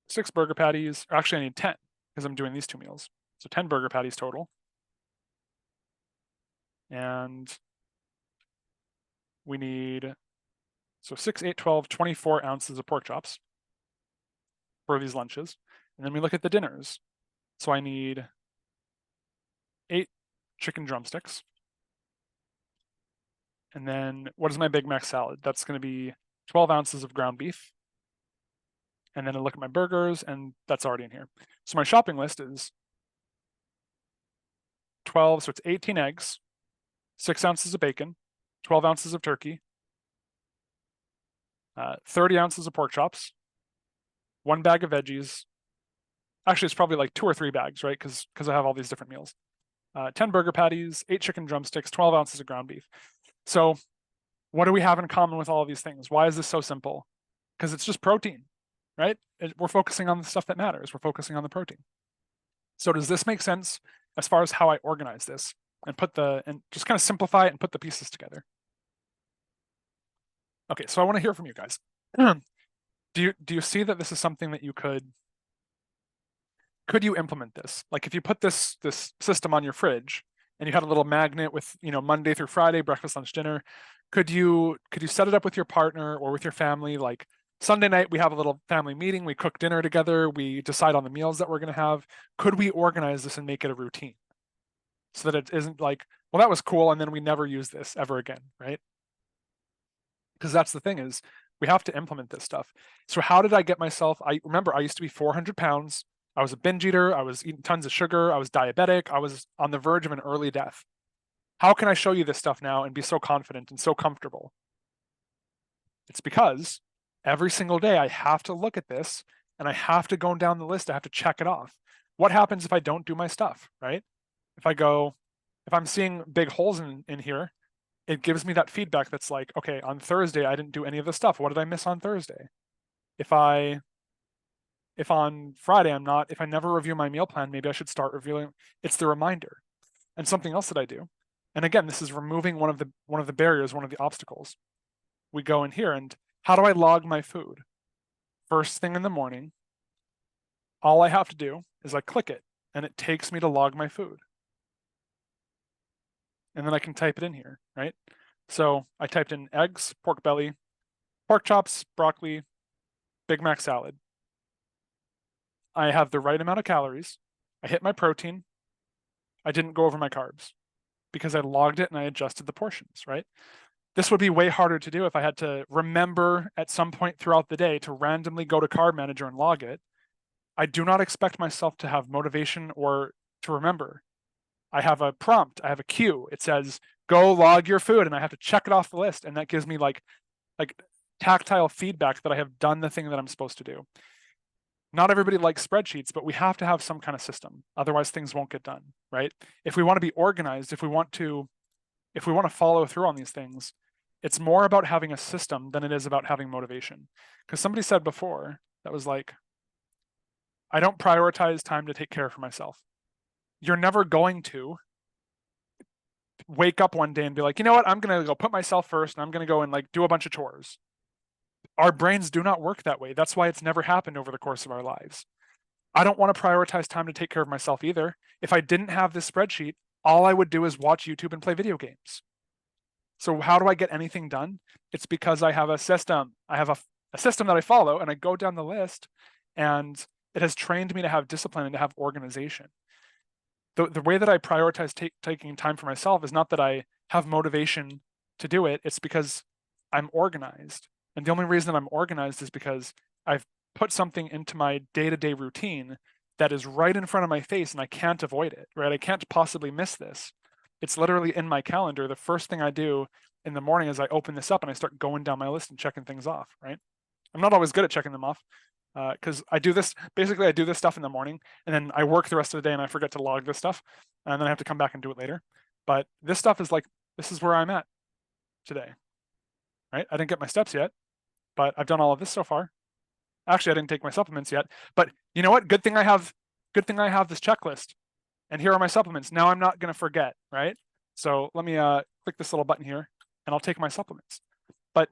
6 burger patties, or actually I need 10 because I'm doing these 2 meals. So 10 burger patties total. And we need, so 6, 8, 12, 24 ounces of pork chops for these lunches. And then we look at the dinners. So I need 8 chicken drumsticks. And then what is my Big Mac salad? That's going to be 12 ounces of ground beef. And then I look at my burgers and that's already in here. So my shopping list is 12, so it's 18 eggs, 6 ounces of bacon, 12 ounces of turkey, 30 ounces of pork chops, 1 bag of veggies. Actually, it's probably like 2 or 3 bags, right? Because I have all these different meals. 10 burger patties, 8 chicken drumsticks, 12 ounces of ground beef. So what do we have in common with all of these things? Why is this so simple? Because it's just protein, right? We're focusing on the stuff that matters. We're focusing on the protein. So does this make sense as far as how I organize this and and just kind of simplify it and put the pieces together? Okay, so I want to hear from you guys. Do you see that this is something that you could you implement this? Like if you put this system on your fridge and you had a little magnet with, Monday through Friday, breakfast, lunch, dinner, could you set it up with your partner or with your family? Like Sunday night, we have a little family meeting, we cook dinner together, we decide on the meals that we're going to have. Could we organize this and make it a routine so that it isn't like, well, that was cool, and then we never use this ever again, right? Because that's the thing, is we have to implement this stuff. So how did I get myself? I remember I used to be 400 pounds. I was a binge eater. I was eating tons of sugar. I was diabetic. I was on the verge of an early death. How can I show you this stuff now and be so confident and so comfortable? It's because every single day I have to look at this and I have to go down the list. I have to check it off. What happens if I don't do my stuff, right? If I'm seeing big holes in here, it gives me that feedback that's like, okay, on Thursday, I didn't do any of the stuff. What did I miss on Thursday? If on Friday, if I never review my meal plan, maybe I should start reviewing. It's the reminder. And something else that I do. And again, this is removing one of the barriers, one of the obstacles. We go in here and how do I log my food? First thing in the morning, all I have to do is I click it and it takes me to log my food. And then I can type it in here, right? So I typed in eggs, pork belly, pork chops, broccoli, Big Mac salad. I have the right amount of calories. I hit my protein. I didn't go over my carbs because I logged it and I adjusted the portions, right? This would be way harder to do if I had to remember at some point throughout the day to randomly go to Carb Manager and log it. I do not expect myself to have motivation or to remember. I have a prompt, I have a cue. It says, go log your food, and I have to check it off the list. And that gives me like tactile feedback that I have done the thing that I'm supposed to do. Not everybody likes spreadsheets, but we have to have some kind of system. Otherwise things won't get done, right? If we want to be organized, if we want to follow through on these things, it's more about having a system than it is about having motivation. Because somebody said before, that was like, I don't prioritize time to take care of myself. You're never going to wake up one day and be like, you know what, I'm going to go put myself first and I'm going to go and like do a bunch of chores. Our brains do not work that way. That's why it's never happened over the course of our lives. I don't want to prioritize time to take care of myself either. If I didn't have this spreadsheet, all I would do is watch YouTube and play video games. So how do I get anything done? It's because I have a system. I have a system that I follow, and I go down the list, and it has trained me to have discipline and to have organization. The way that I prioritize taking time for myself is not that I have motivation to do it. It's because I'm organized. And the only reason that I'm organized is because I've put something into my day-to-day routine that is right in front of my face and I can't avoid it, right? I can't possibly miss this. It's literally in my calendar. The first thing I do in the morning is I open this up and I start going down my list and checking things off, right? I'm not always good at checking them off because I do this stuff in the morning and then I work the rest of the day and I forget to log this stuff and then I have to come back and do it later. But this stuff is like, this is where I'm at today, right? I didn't get my steps yet, but I've done all of this so far. Actually, I didn't take my supplements yet, but you know what? Good thing I have this checklist, and here are my supplements. Now I'm not going to forget, right? So let me click this little button here, and I'll take my supplements. But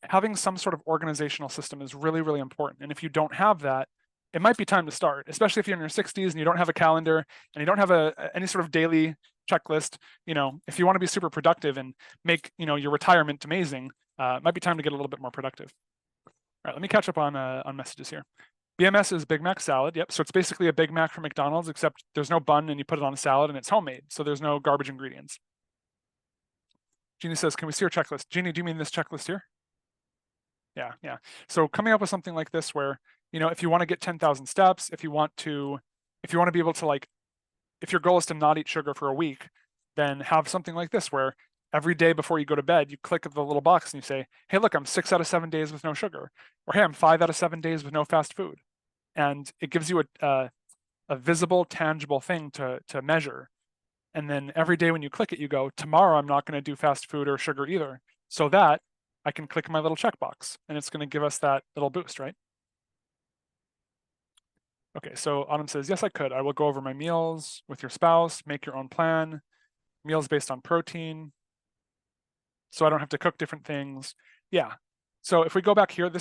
having some sort of organizational system is really, really important. And if you don't have that, it might be time to start, especially if you're in your 60s and you don't have a calendar and you don't have any sort of daily checklist. You know, if you want to be super productive and make your retirement amazing, it might be time to get a little bit more productive. All right, let me catch up on messages here. BMS is Big Mac salad. Yep, so it's basically a Big Mac from McDonald's, except there's no bun and you put it on a salad and it's homemade, so there's no garbage ingredients. Jeannie says, can we see your checklist? Jeannie, do you mean this checklist here? Yeah. So coming up with something like this where, if you want to get 10,000 steps, if you want to be able to if your goal is to not eat sugar for a week, then have something like this where every day before you go to bed, you click the little box and you say, hey, look, I'm 6 out of 7 days with no sugar. Or hey, I'm 5 out of 7 days with no fast food. And it gives you a visible, tangible thing to measure. And then every day when you click it, you go, tomorrow I'm not going to do fast food or sugar either. So that I can click my little checkbox and it's going to give us that little boost, right? Okay, so Autumn says, yes, I could. I will go over my meals with your spouse, make your own plan, meals based on protein, so I don't have to cook different things. Yeah. So if we go back here,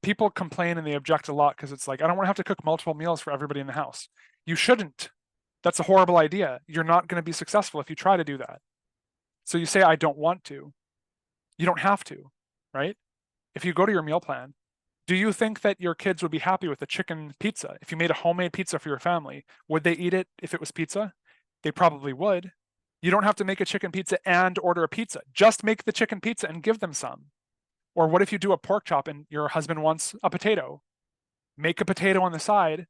people complain and they object a lot because it's like, I don't want to have to cook multiple meals for everybody in the house. You shouldn't. That's a horrible idea. You're not going to be successful if you try to do that. So you say, I don't want to. You don't have to, right? If you go to your meal plan, do you think that your kids would be happy with a chicken pizza? If you made a homemade pizza for your family, would they eat it if it was pizza? They probably would. You don't have to make a chicken pizza and order a pizza. Just make the chicken pizza and give them some. Or what if you do a pork chop and your husband wants a potato? Make a potato on the side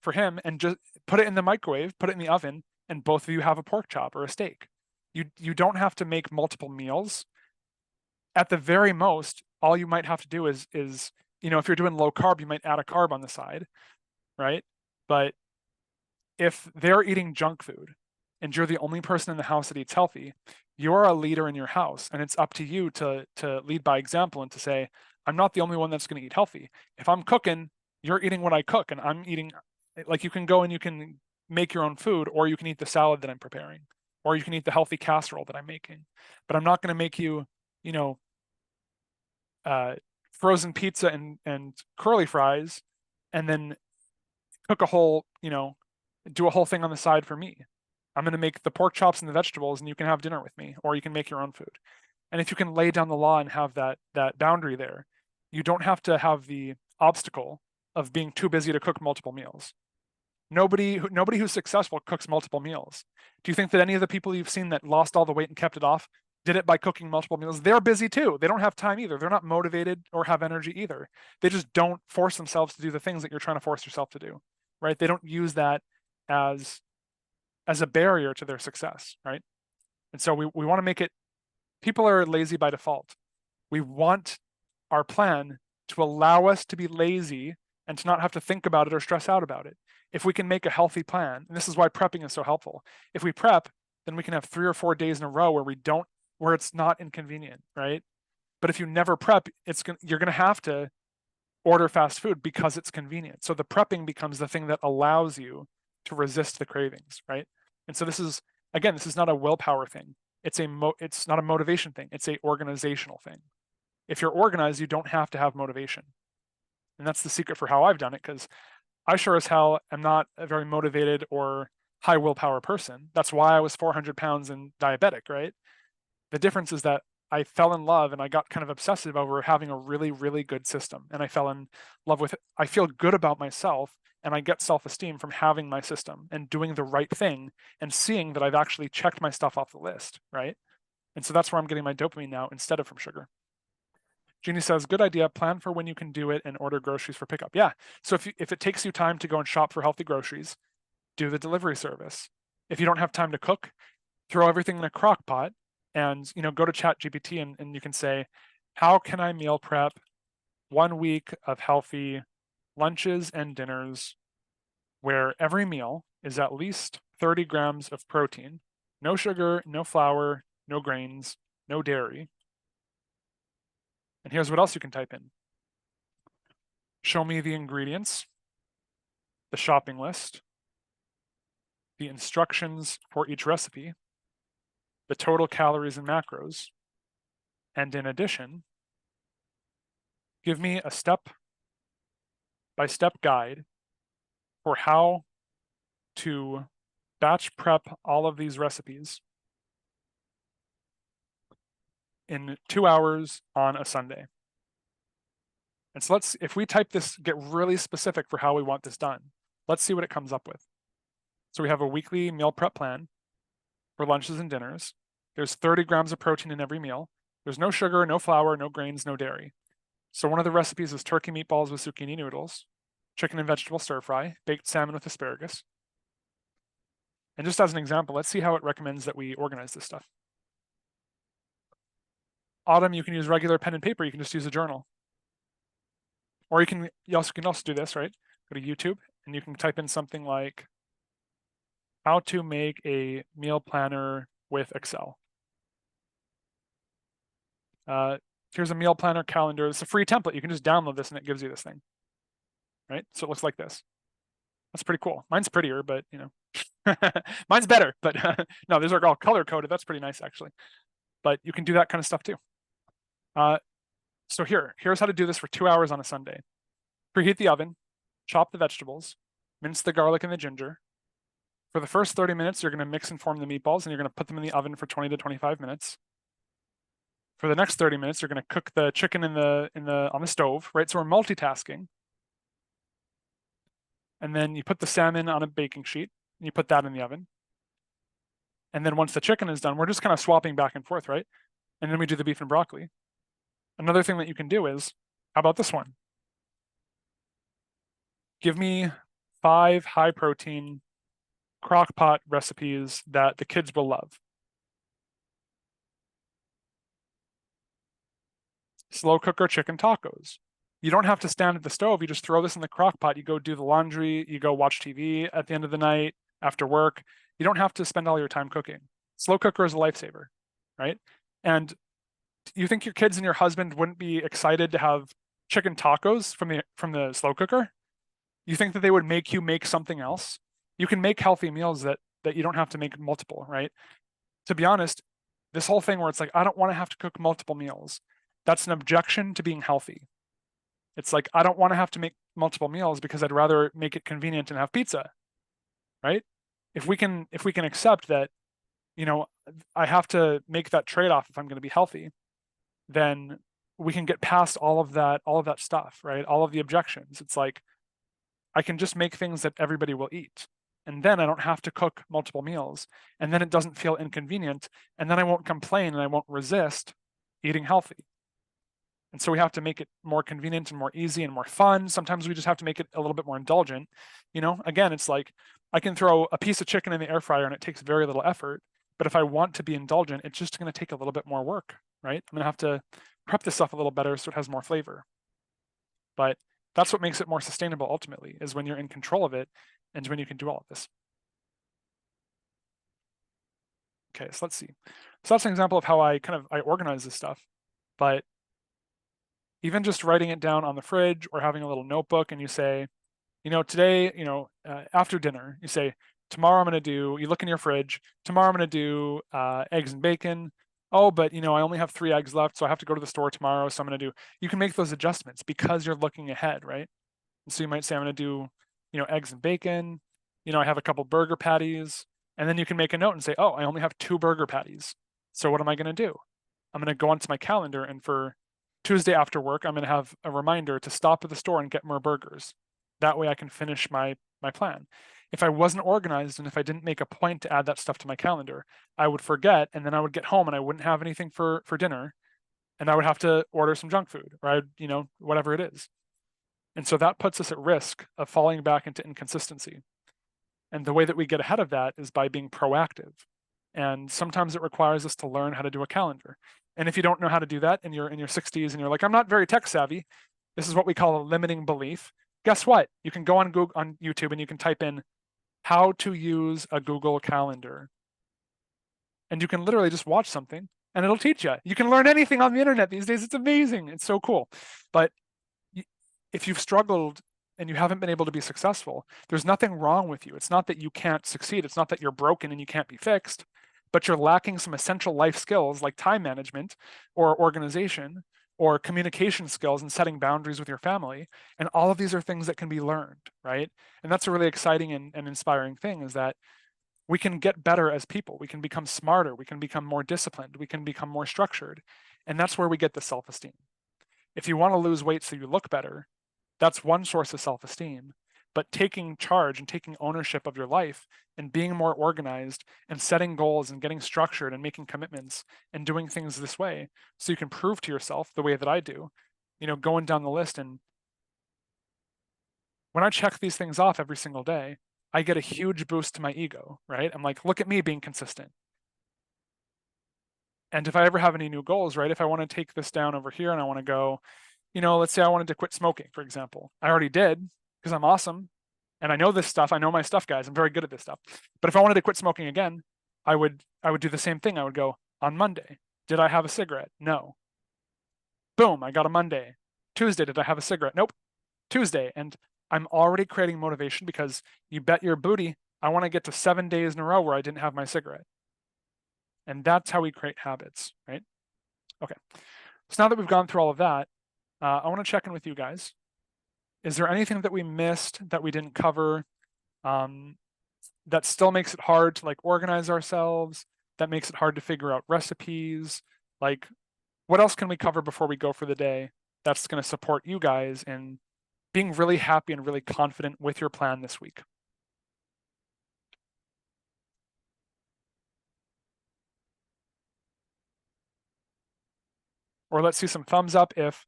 for him and just put it in the microwave, put it in the oven, and both of you have a pork chop or a steak. You don't have to make multiple meals. At the very most, all you might have to do is if you're doing low carb, you might add a carb on the side, right? But if they're eating junk food and you're the only person in the house that eats healthy, you're a leader in your house, and it's up to you to lead by example and to say, I'm not the only one that's going to eat healthy. If I'm cooking, you're eating what I cook, and I'm eating, like, you can go and you can make your own food, or you can eat the salad that I'm preparing, or you can eat the healthy casserole that I'm making. But I'm not going to make you, frozen pizza and curly fries, and then cook a whole, do a whole thing on the side for me. I'm going to make the pork chops and the vegetables, and you can have dinner with me, or you can make your own food. And if you can lay down the law and have that boundary there, you don't have to have the obstacle of being too busy to cook multiple meals. Nobody who's successful cooks multiple meals. Do you think that any of the people you've seen that lost all the weight and kept it off did it by cooking multiple meals? They're busy too. They don't have time either. They're not motivated or have energy either. They just don't force themselves to do the things that you're trying to force yourself to do, right? They don't use that as a barrier to their success, right? And so we want to make it, people are lazy by default. We want our plan to allow us to be lazy and to not have to think about it or stress out about it. If we can make a healthy plan, and this is why prepping is so helpful. If we prep, then we can have 3 or 4 days in a row where it's not inconvenient, right? But if you never prep, you're going to have to order fast food because it's convenient. So the prepping becomes the thing that allows you to resist the cravings, right? And so this is not a willpower thing. It's not a motivation thing. It's a organizational thing. If you're organized, you don't have to have motivation. And that's the secret for how I've done it, because I sure as hell am not a very motivated or high willpower person. That's why I was 400 pounds and diabetic, right? The difference is that I fell in love and I got kind of obsessive over having a really, really good system. And I fell in love with it. I feel good about myself, and I get self-esteem from having my system and doing the right thing and seeing that I've actually checked my stuff off the list, right? And so that's where I'm getting my dopamine now instead of from sugar. Jeannie says, good idea. Plan for when you can do it and order groceries for pickup. Yeah. So if it takes you time to go and shop for healthy groceries, do the delivery service. If you don't have time to cook, throw everything in a crock pot and go to ChatGPT and you can say, how can I meal prep 1 week of healthy lunches and dinners where every meal is at least 30 grams of protein, no sugar, no flour, no grains, no dairy. And here's what else you can type in. Show me the ingredients, the shopping list, the instructions for each recipe, the total calories and macros, and in addition, give me a step-by-step guide for how to batch prep all of these recipes in 2 hours on a Sunday. And so if we type this, get really specific for how we want this done, let's see what it comes up with. So we have a weekly meal prep plan for lunches and dinners. There's 30 grams of protein in every meal. There's no sugar, no flour, no grains, no dairy. So one of the recipes is turkey meatballs with zucchini noodles, chicken and vegetable stir fry, baked salmon with asparagus. And just as an example, let's see how it recommends that we organize this stuff. Autumn, you can use regular pen and paper. You can just use a journal. Or you can also do this, right? Go to YouTube and you can type in something like how to make a meal planner with Excel. Here's a meal planner calendar. It's a free template. You can just download this and it gives you this thing, right? So it looks like this. That's pretty cool. Mine's prettier, but mine's better. But no, these are all color coded. That's pretty nice actually. But you can do that kind of stuff too. So here's how to do this for 2 hours on a Sunday. Preheat the oven, chop the vegetables, mince the garlic and the ginger. For the first 30 minutes, you're going to mix and form the meatballs, and you're going to put them in the oven for 20 to 25 minutes. For the next 30 minutes, you're going to cook the chicken on the stove, right? So we're multitasking. And then you put the salmon on a baking sheet, and you put that in the oven. And then once the chicken is done, we're just kind of swapping back and forth, right? And then we do the beef and broccoli. Another thing that you can do is, how about this one? Give me 5 high protein crock pot recipes that the kids will love. Slow cooker chicken tacos. You don't have to stand at the stove. You just throw this in the crock pot. You go do the laundry. You go watch TV at the end of the night after work. You don't have to spend all your time cooking. Slow cooker is a lifesaver, right? And you think your kids and your husband wouldn't be excited to have chicken tacos from the slow cooker? You think that they would make you make something else? You can make healthy meals that you don't have to make multiple, right? To be honest, this whole thing where it's like, I don't want to have to cook multiple meals, that's an objection to being healthy. It's like, I don't want to have to make multiple meals because I'd rather make it convenient and have pizza, right? If we can accept that, you know, I have to make that trade-off if I'm going to be healthy, then we can get past all of that stuff, right? All of the objections. It's like, I can just make things that everybody will eat. And then I don't have to cook multiple meals. And then it doesn't feel inconvenient. And then I won't complain and I won't resist eating healthy. And so we have to make it more convenient and more easy and more fun. Sometimes we just have to make it a little bit more indulgent. You know, again, it's like I can throw a piece of chicken in the air fryer and it takes very little effort. But if I want to be indulgent, it's just going to take a little bit more work, right? I'm going to have to prep this stuff a little better so it has more flavor. But that's what makes it more sustainable ultimately, is when you're in control of it and when you can do all of this. Okay, so let's see. So that's an example of how I organize this stuff. But even just writing it down on the fridge or having a little notebook and you say, you know, today, you know, after dinner, you say, tomorrow I'm going to do, you look in your fridge, tomorrow I'm going to do eggs and bacon. Oh, but you know, I only have 3 eggs left, so I have to go to the store tomorrow. So I'm going to do, you can make those adjustments because you're looking ahead, right? And so you might say, I'm going to do, you know, eggs and bacon. You know, I have a couple burger patties. And then you can make a note and say, oh, I only have 2 burger patties. So what am I going to do? I'm going to go onto my calendar, and for Tuesday after work, I'm going to have a reminder to stop at the store and get more burgers. That way I can finish my plan. If I wasn't organized and if I didn't make a point to add that stuff to my calendar, I would forget, and then I would get home and I wouldn't have anything for dinner, and I would have to order some junk food, or you know, whatever it is. And so that puts us at risk of falling back into inconsistency. And the way that we get ahead of that is by being proactive. And sometimes it requires us to learn how to do a calendar. And if you don't know how to do that and you're in your 60s and you're like, I'm not very tech savvy, this is what we call a limiting belief. Guess what? You can go on Google, on YouTube, and you can type in how to use a Google Calendar. And you can literally just watch something and it'll teach you. You can learn anything on the internet these days. It's amazing. It's so cool. But if you've struggled and you haven't been able to be successful, there's nothing wrong with you. It's not that you can't succeed. It's not that you're broken and you can't be fixed, but you're lacking some essential life skills like time management or organization or communication skills and setting boundaries with your family. And all of these are things that can be learned, right? And that's a really exciting and inspiring thing, is that we can get better as people. We can become smarter. We can become more disciplined. We can become more structured. And that's where we get the self-esteem. If you want to lose weight so you look better, that's one source of self-esteem. But taking charge and taking ownership of your life and being more organized and setting goals and getting structured and making commitments and doing things this way, so you can prove to yourself the way that I do, you know, going down the list. And when I check these things off every single day, I get a huge boost to my ego, right? I'm like, look at me being consistent. And if I ever have any new goals, right, if I want to take this down over here and I want to go, you know, let's say I wanted to quit smoking, for example. I already did because I'm awesome. And I know this stuff. I know my stuff, guys. I'm very good at this stuff. But if I wanted to quit smoking again, I would do the same thing. I would go, on Monday, did I have a cigarette? No. Boom, I got a Monday. Tuesday, did I have a cigarette? Nope. Tuesday. And I'm already creating motivation, because you bet your booty, I want to get to 7 days in a row where I didn't have my cigarette. And that's how we create habits, right? Okay. So now that we've gone through all of that, I want to check in with you guys. Is there anything that we missed, that we didn't cover, that still makes it hard to like organize ourselves, that makes it hard to figure out recipes? Like, what else can we cover before we go for the day that's going to support you guys in being really happy and really confident with your plan this week? Or let's see some thumbs up if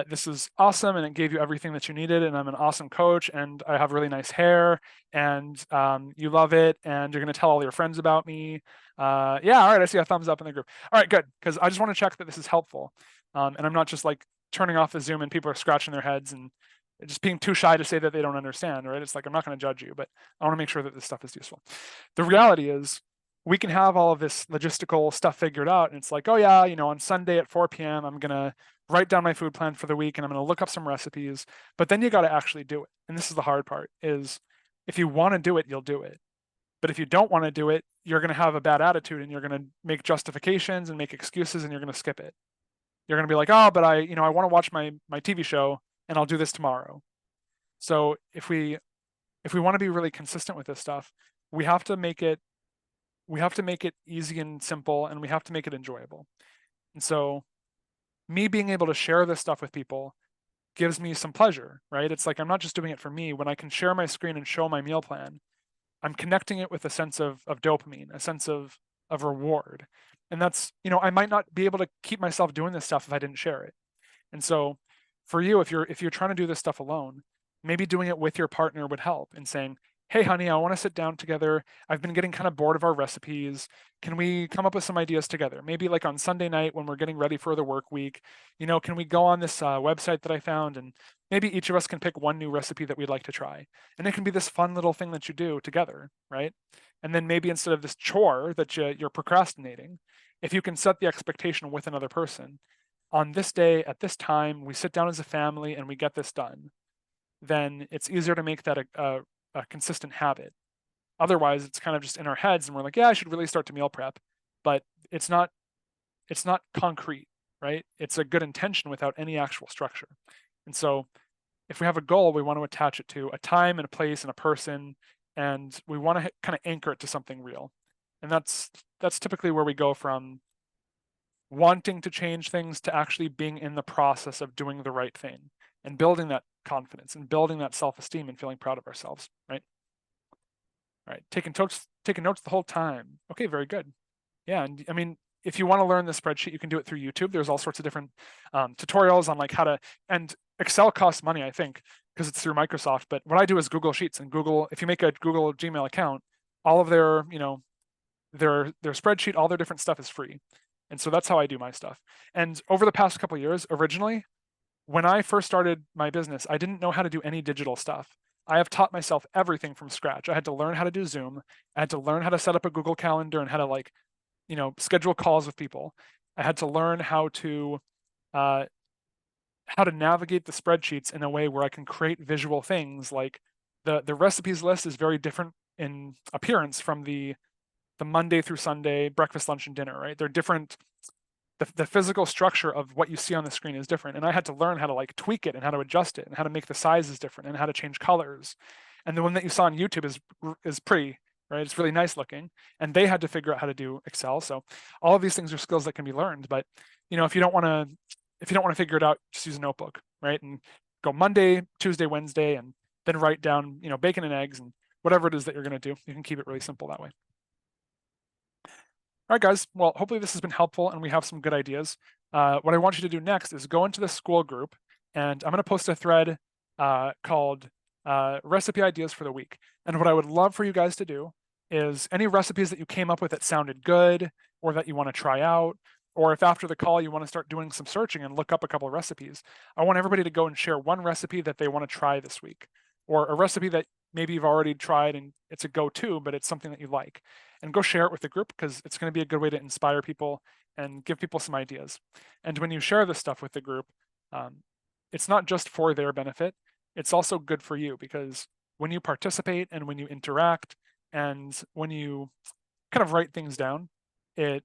this is awesome and it gave you everything that you needed, and I'm an awesome coach and I have really nice hair and you love it and you're going to tell all your friends about me. Yeah, all right, I see a thumbs up in the group. All right, good, because I just want to check that this is helpful. And I'm not just like turning off the Zoom and people are scratching their heads and just being too shy to say that they don't understand, right? It's like, I'm not going to judge you, but I want to make sure that this stuff is useful. The reality is we can have all of this logistical stuff figured out. And it's like, oh yeah, on Sunday at 4 p.m., I'm going to write down my food plan for the week and I'm going to look up some recipes, but then you got to actually do it. And this is the hard part, is if you want to do it, you'll do it. But if you don't want to do it, you're going to have a bad attitude and you're going to make justifications and make excuses and you're going to skip it. You're going to be like, oh, but I want to watch my TV show and I'll do this tomorrow. So if we want to be really consistent with this stuff, we have to make it easy and simple, and we have to make it enjoyable. And so me being able to share this stuff with people gives me some pleasure, right? It's like, I'm not just doing it for me. When I can share my screen and show my meal plan, I'm connecting it with a sense of dopamine, a sense of reward. And that's, I might not be able to keep myself doing this stuff if I didn't share it. And so for you, if you're trying to do this stuff alone, maybe doing it with your partner would help, and saying, hey, honey, I want to sit down together. I've been getting kind of bored of our recipes. Can we come up with some ideas together? Maybe like on Sunday night when we're getting ready for the work week, can we go on this website that I found, and maybe each of us can pick one new recipe that we'd like to try. And it can be this fun little thing that you do together, right? And then maybe instead of this chore that you're procrastinating, if you can set the expectation with another person, on this day at this time, we sit down as a family and we get this done, then it's easier to make that a consistent habit. Otherwise, it's kind of just in our heads and we're like, yeah, I should really start to meal prep, but it's not concrete, right? It's a good intention without any actual structure. And so if we have a goal, we want to attach it to a time and a place and a person, and we want to kind of anchor it to something real. And that's typically where we go from wanting to change things to actually being in the process of doing the right thing and building that confidence and building that self-esteem and feeling proud of ourselves, right? All right, taking notes the whole time. Okay, very good. Yeah, and I mean, if you want to learn the spreadsheet, you can do it through YouTube. There's all sorts of different tutorials on like how to, and Excel costs money, I think, because it's through Microsoft. But what I do is Google Sheets, and Google, if you make a Google Gmail account, all of their, their spreadsheet, all their different stuff is free. And so that's how I do my stuff. And over the past couple of years, originally, when I first started my business, I didn't know how to do any digital stuff. I have taught myself everything from scratch. I had to learn how to do Zoom. I had to learn how to set up a Google Calendar and how to schedule calls with people. I had to learn how to navigate the spreadsheets in a way where I can create visual things. Like the recipes list is very different in appearance from the Monday through Sunday breakfast, lunch, and dinner, right? They're different. The physical structure of what you see on the screen is different. And I had to learn how to like tweak it and how to adjust it and how to make the sizes different and how to change colors. And the one that you saw on YouTube is pretty, right? It's really nice looking. And they had to figure out how to do Excel. So all of these things are skills that can be learned. But if you don't want to figure it out, just use a notebook, right? And go Monday, Tuesday, Wednesday, and then write down, bacon and eggs and whatever it is that you're going to do. You can keep it really simple that way. All right, guys. Well, hopefully this has been helpful and we have some good ideas. What I want you to do next is go into the school group, and I'm going to post a thread called Recipe Ideas for the Week. And what I would love for you guys to do is any recipes that you came up with that sounded good or that you want to try out, or if after the call you want to start doing some searching and look up a couple of recipes, I want everybody to go and share one recipe that they want to try this week, or a recipe that maybe you've already tried and it's a go-to, but it's something that you like. And go share it with the group, because it's going to be a good way to inspire people and give people some ideas. And when you share this stuff with the group, it's not just for their benefit, it's also good for you, because when you participate and when you interact and when you kind of write things down, it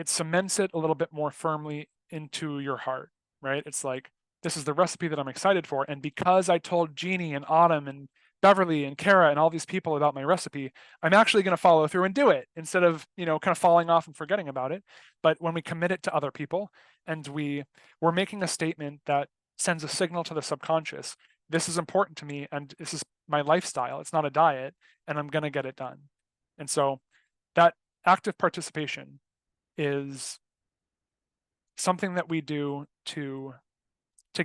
cements it a little bit more firmly into your heart, right? It's like, this is the recipe that I'm excited for. And because I told Jeannie and Autumn and Beverly and Kara and all these people about my recipe, I'm actually going to follow through and do it, instead of, kind of falling off and forgetting about it. But when we commit it to other people and we're making a statement that sends a signal to the subconscious, this is important to me and this is my lifestyle. It's not a diet, and I'm going to get it done. And so that active participation is something that we do to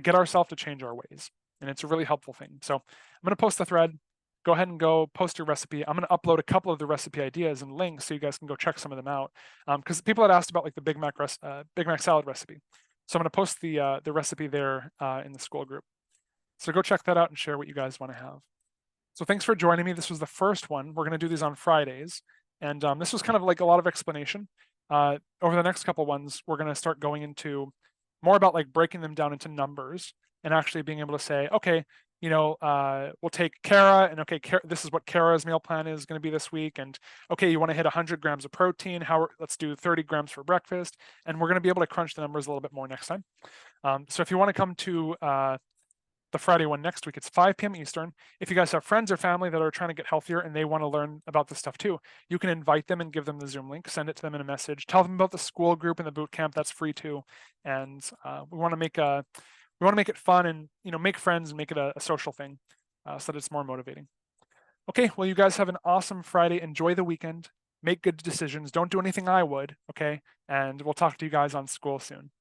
get ourselves to change our ways. And it's a really helpful thing. So I'm going to post the thread. Go ahead and go post your recipe. I'm going to upload a couple of the recipe ideas and links so you guys can go check some of them out. Because people had asked about like the Big Mac salad recipe. So I'm going to post the recipe there in the school group. So go check that out and share what you guys want to have. So thanks for joining me. This was the first one. We're going to do these on Fridays. And this was kind of like a lot of explanation. Over the next couple ones, we're going to start going into more about like breaking them down into numbers and actually being able to say, okay, you know, we'll take Kara and okay, this is what Kara's meal plan is going to be this week. And okay, you want to hit 100 grams of protein. Let's do 30 grams for breakfast. And we're going to be able to crunch the numbers a little bit more next time. So if you want to come to the Friday one next week, it's 5 p.m. Eastern. If you guys have friends or family that are trying to get healthier and they want to learn about this stuff too, you can invite them and give them the Zoom link, send it to them in a message, tell them about the school group and the boot camp. That's free too. And we want to make it fun and, you know, make friends and make it a social thing so that it's more motivating. Okay, well, you guys have an awesome Friday. Enjoy the weekend. Make good decisions. Don't do anything I would, okay? And we'll talk to you guys on school soon.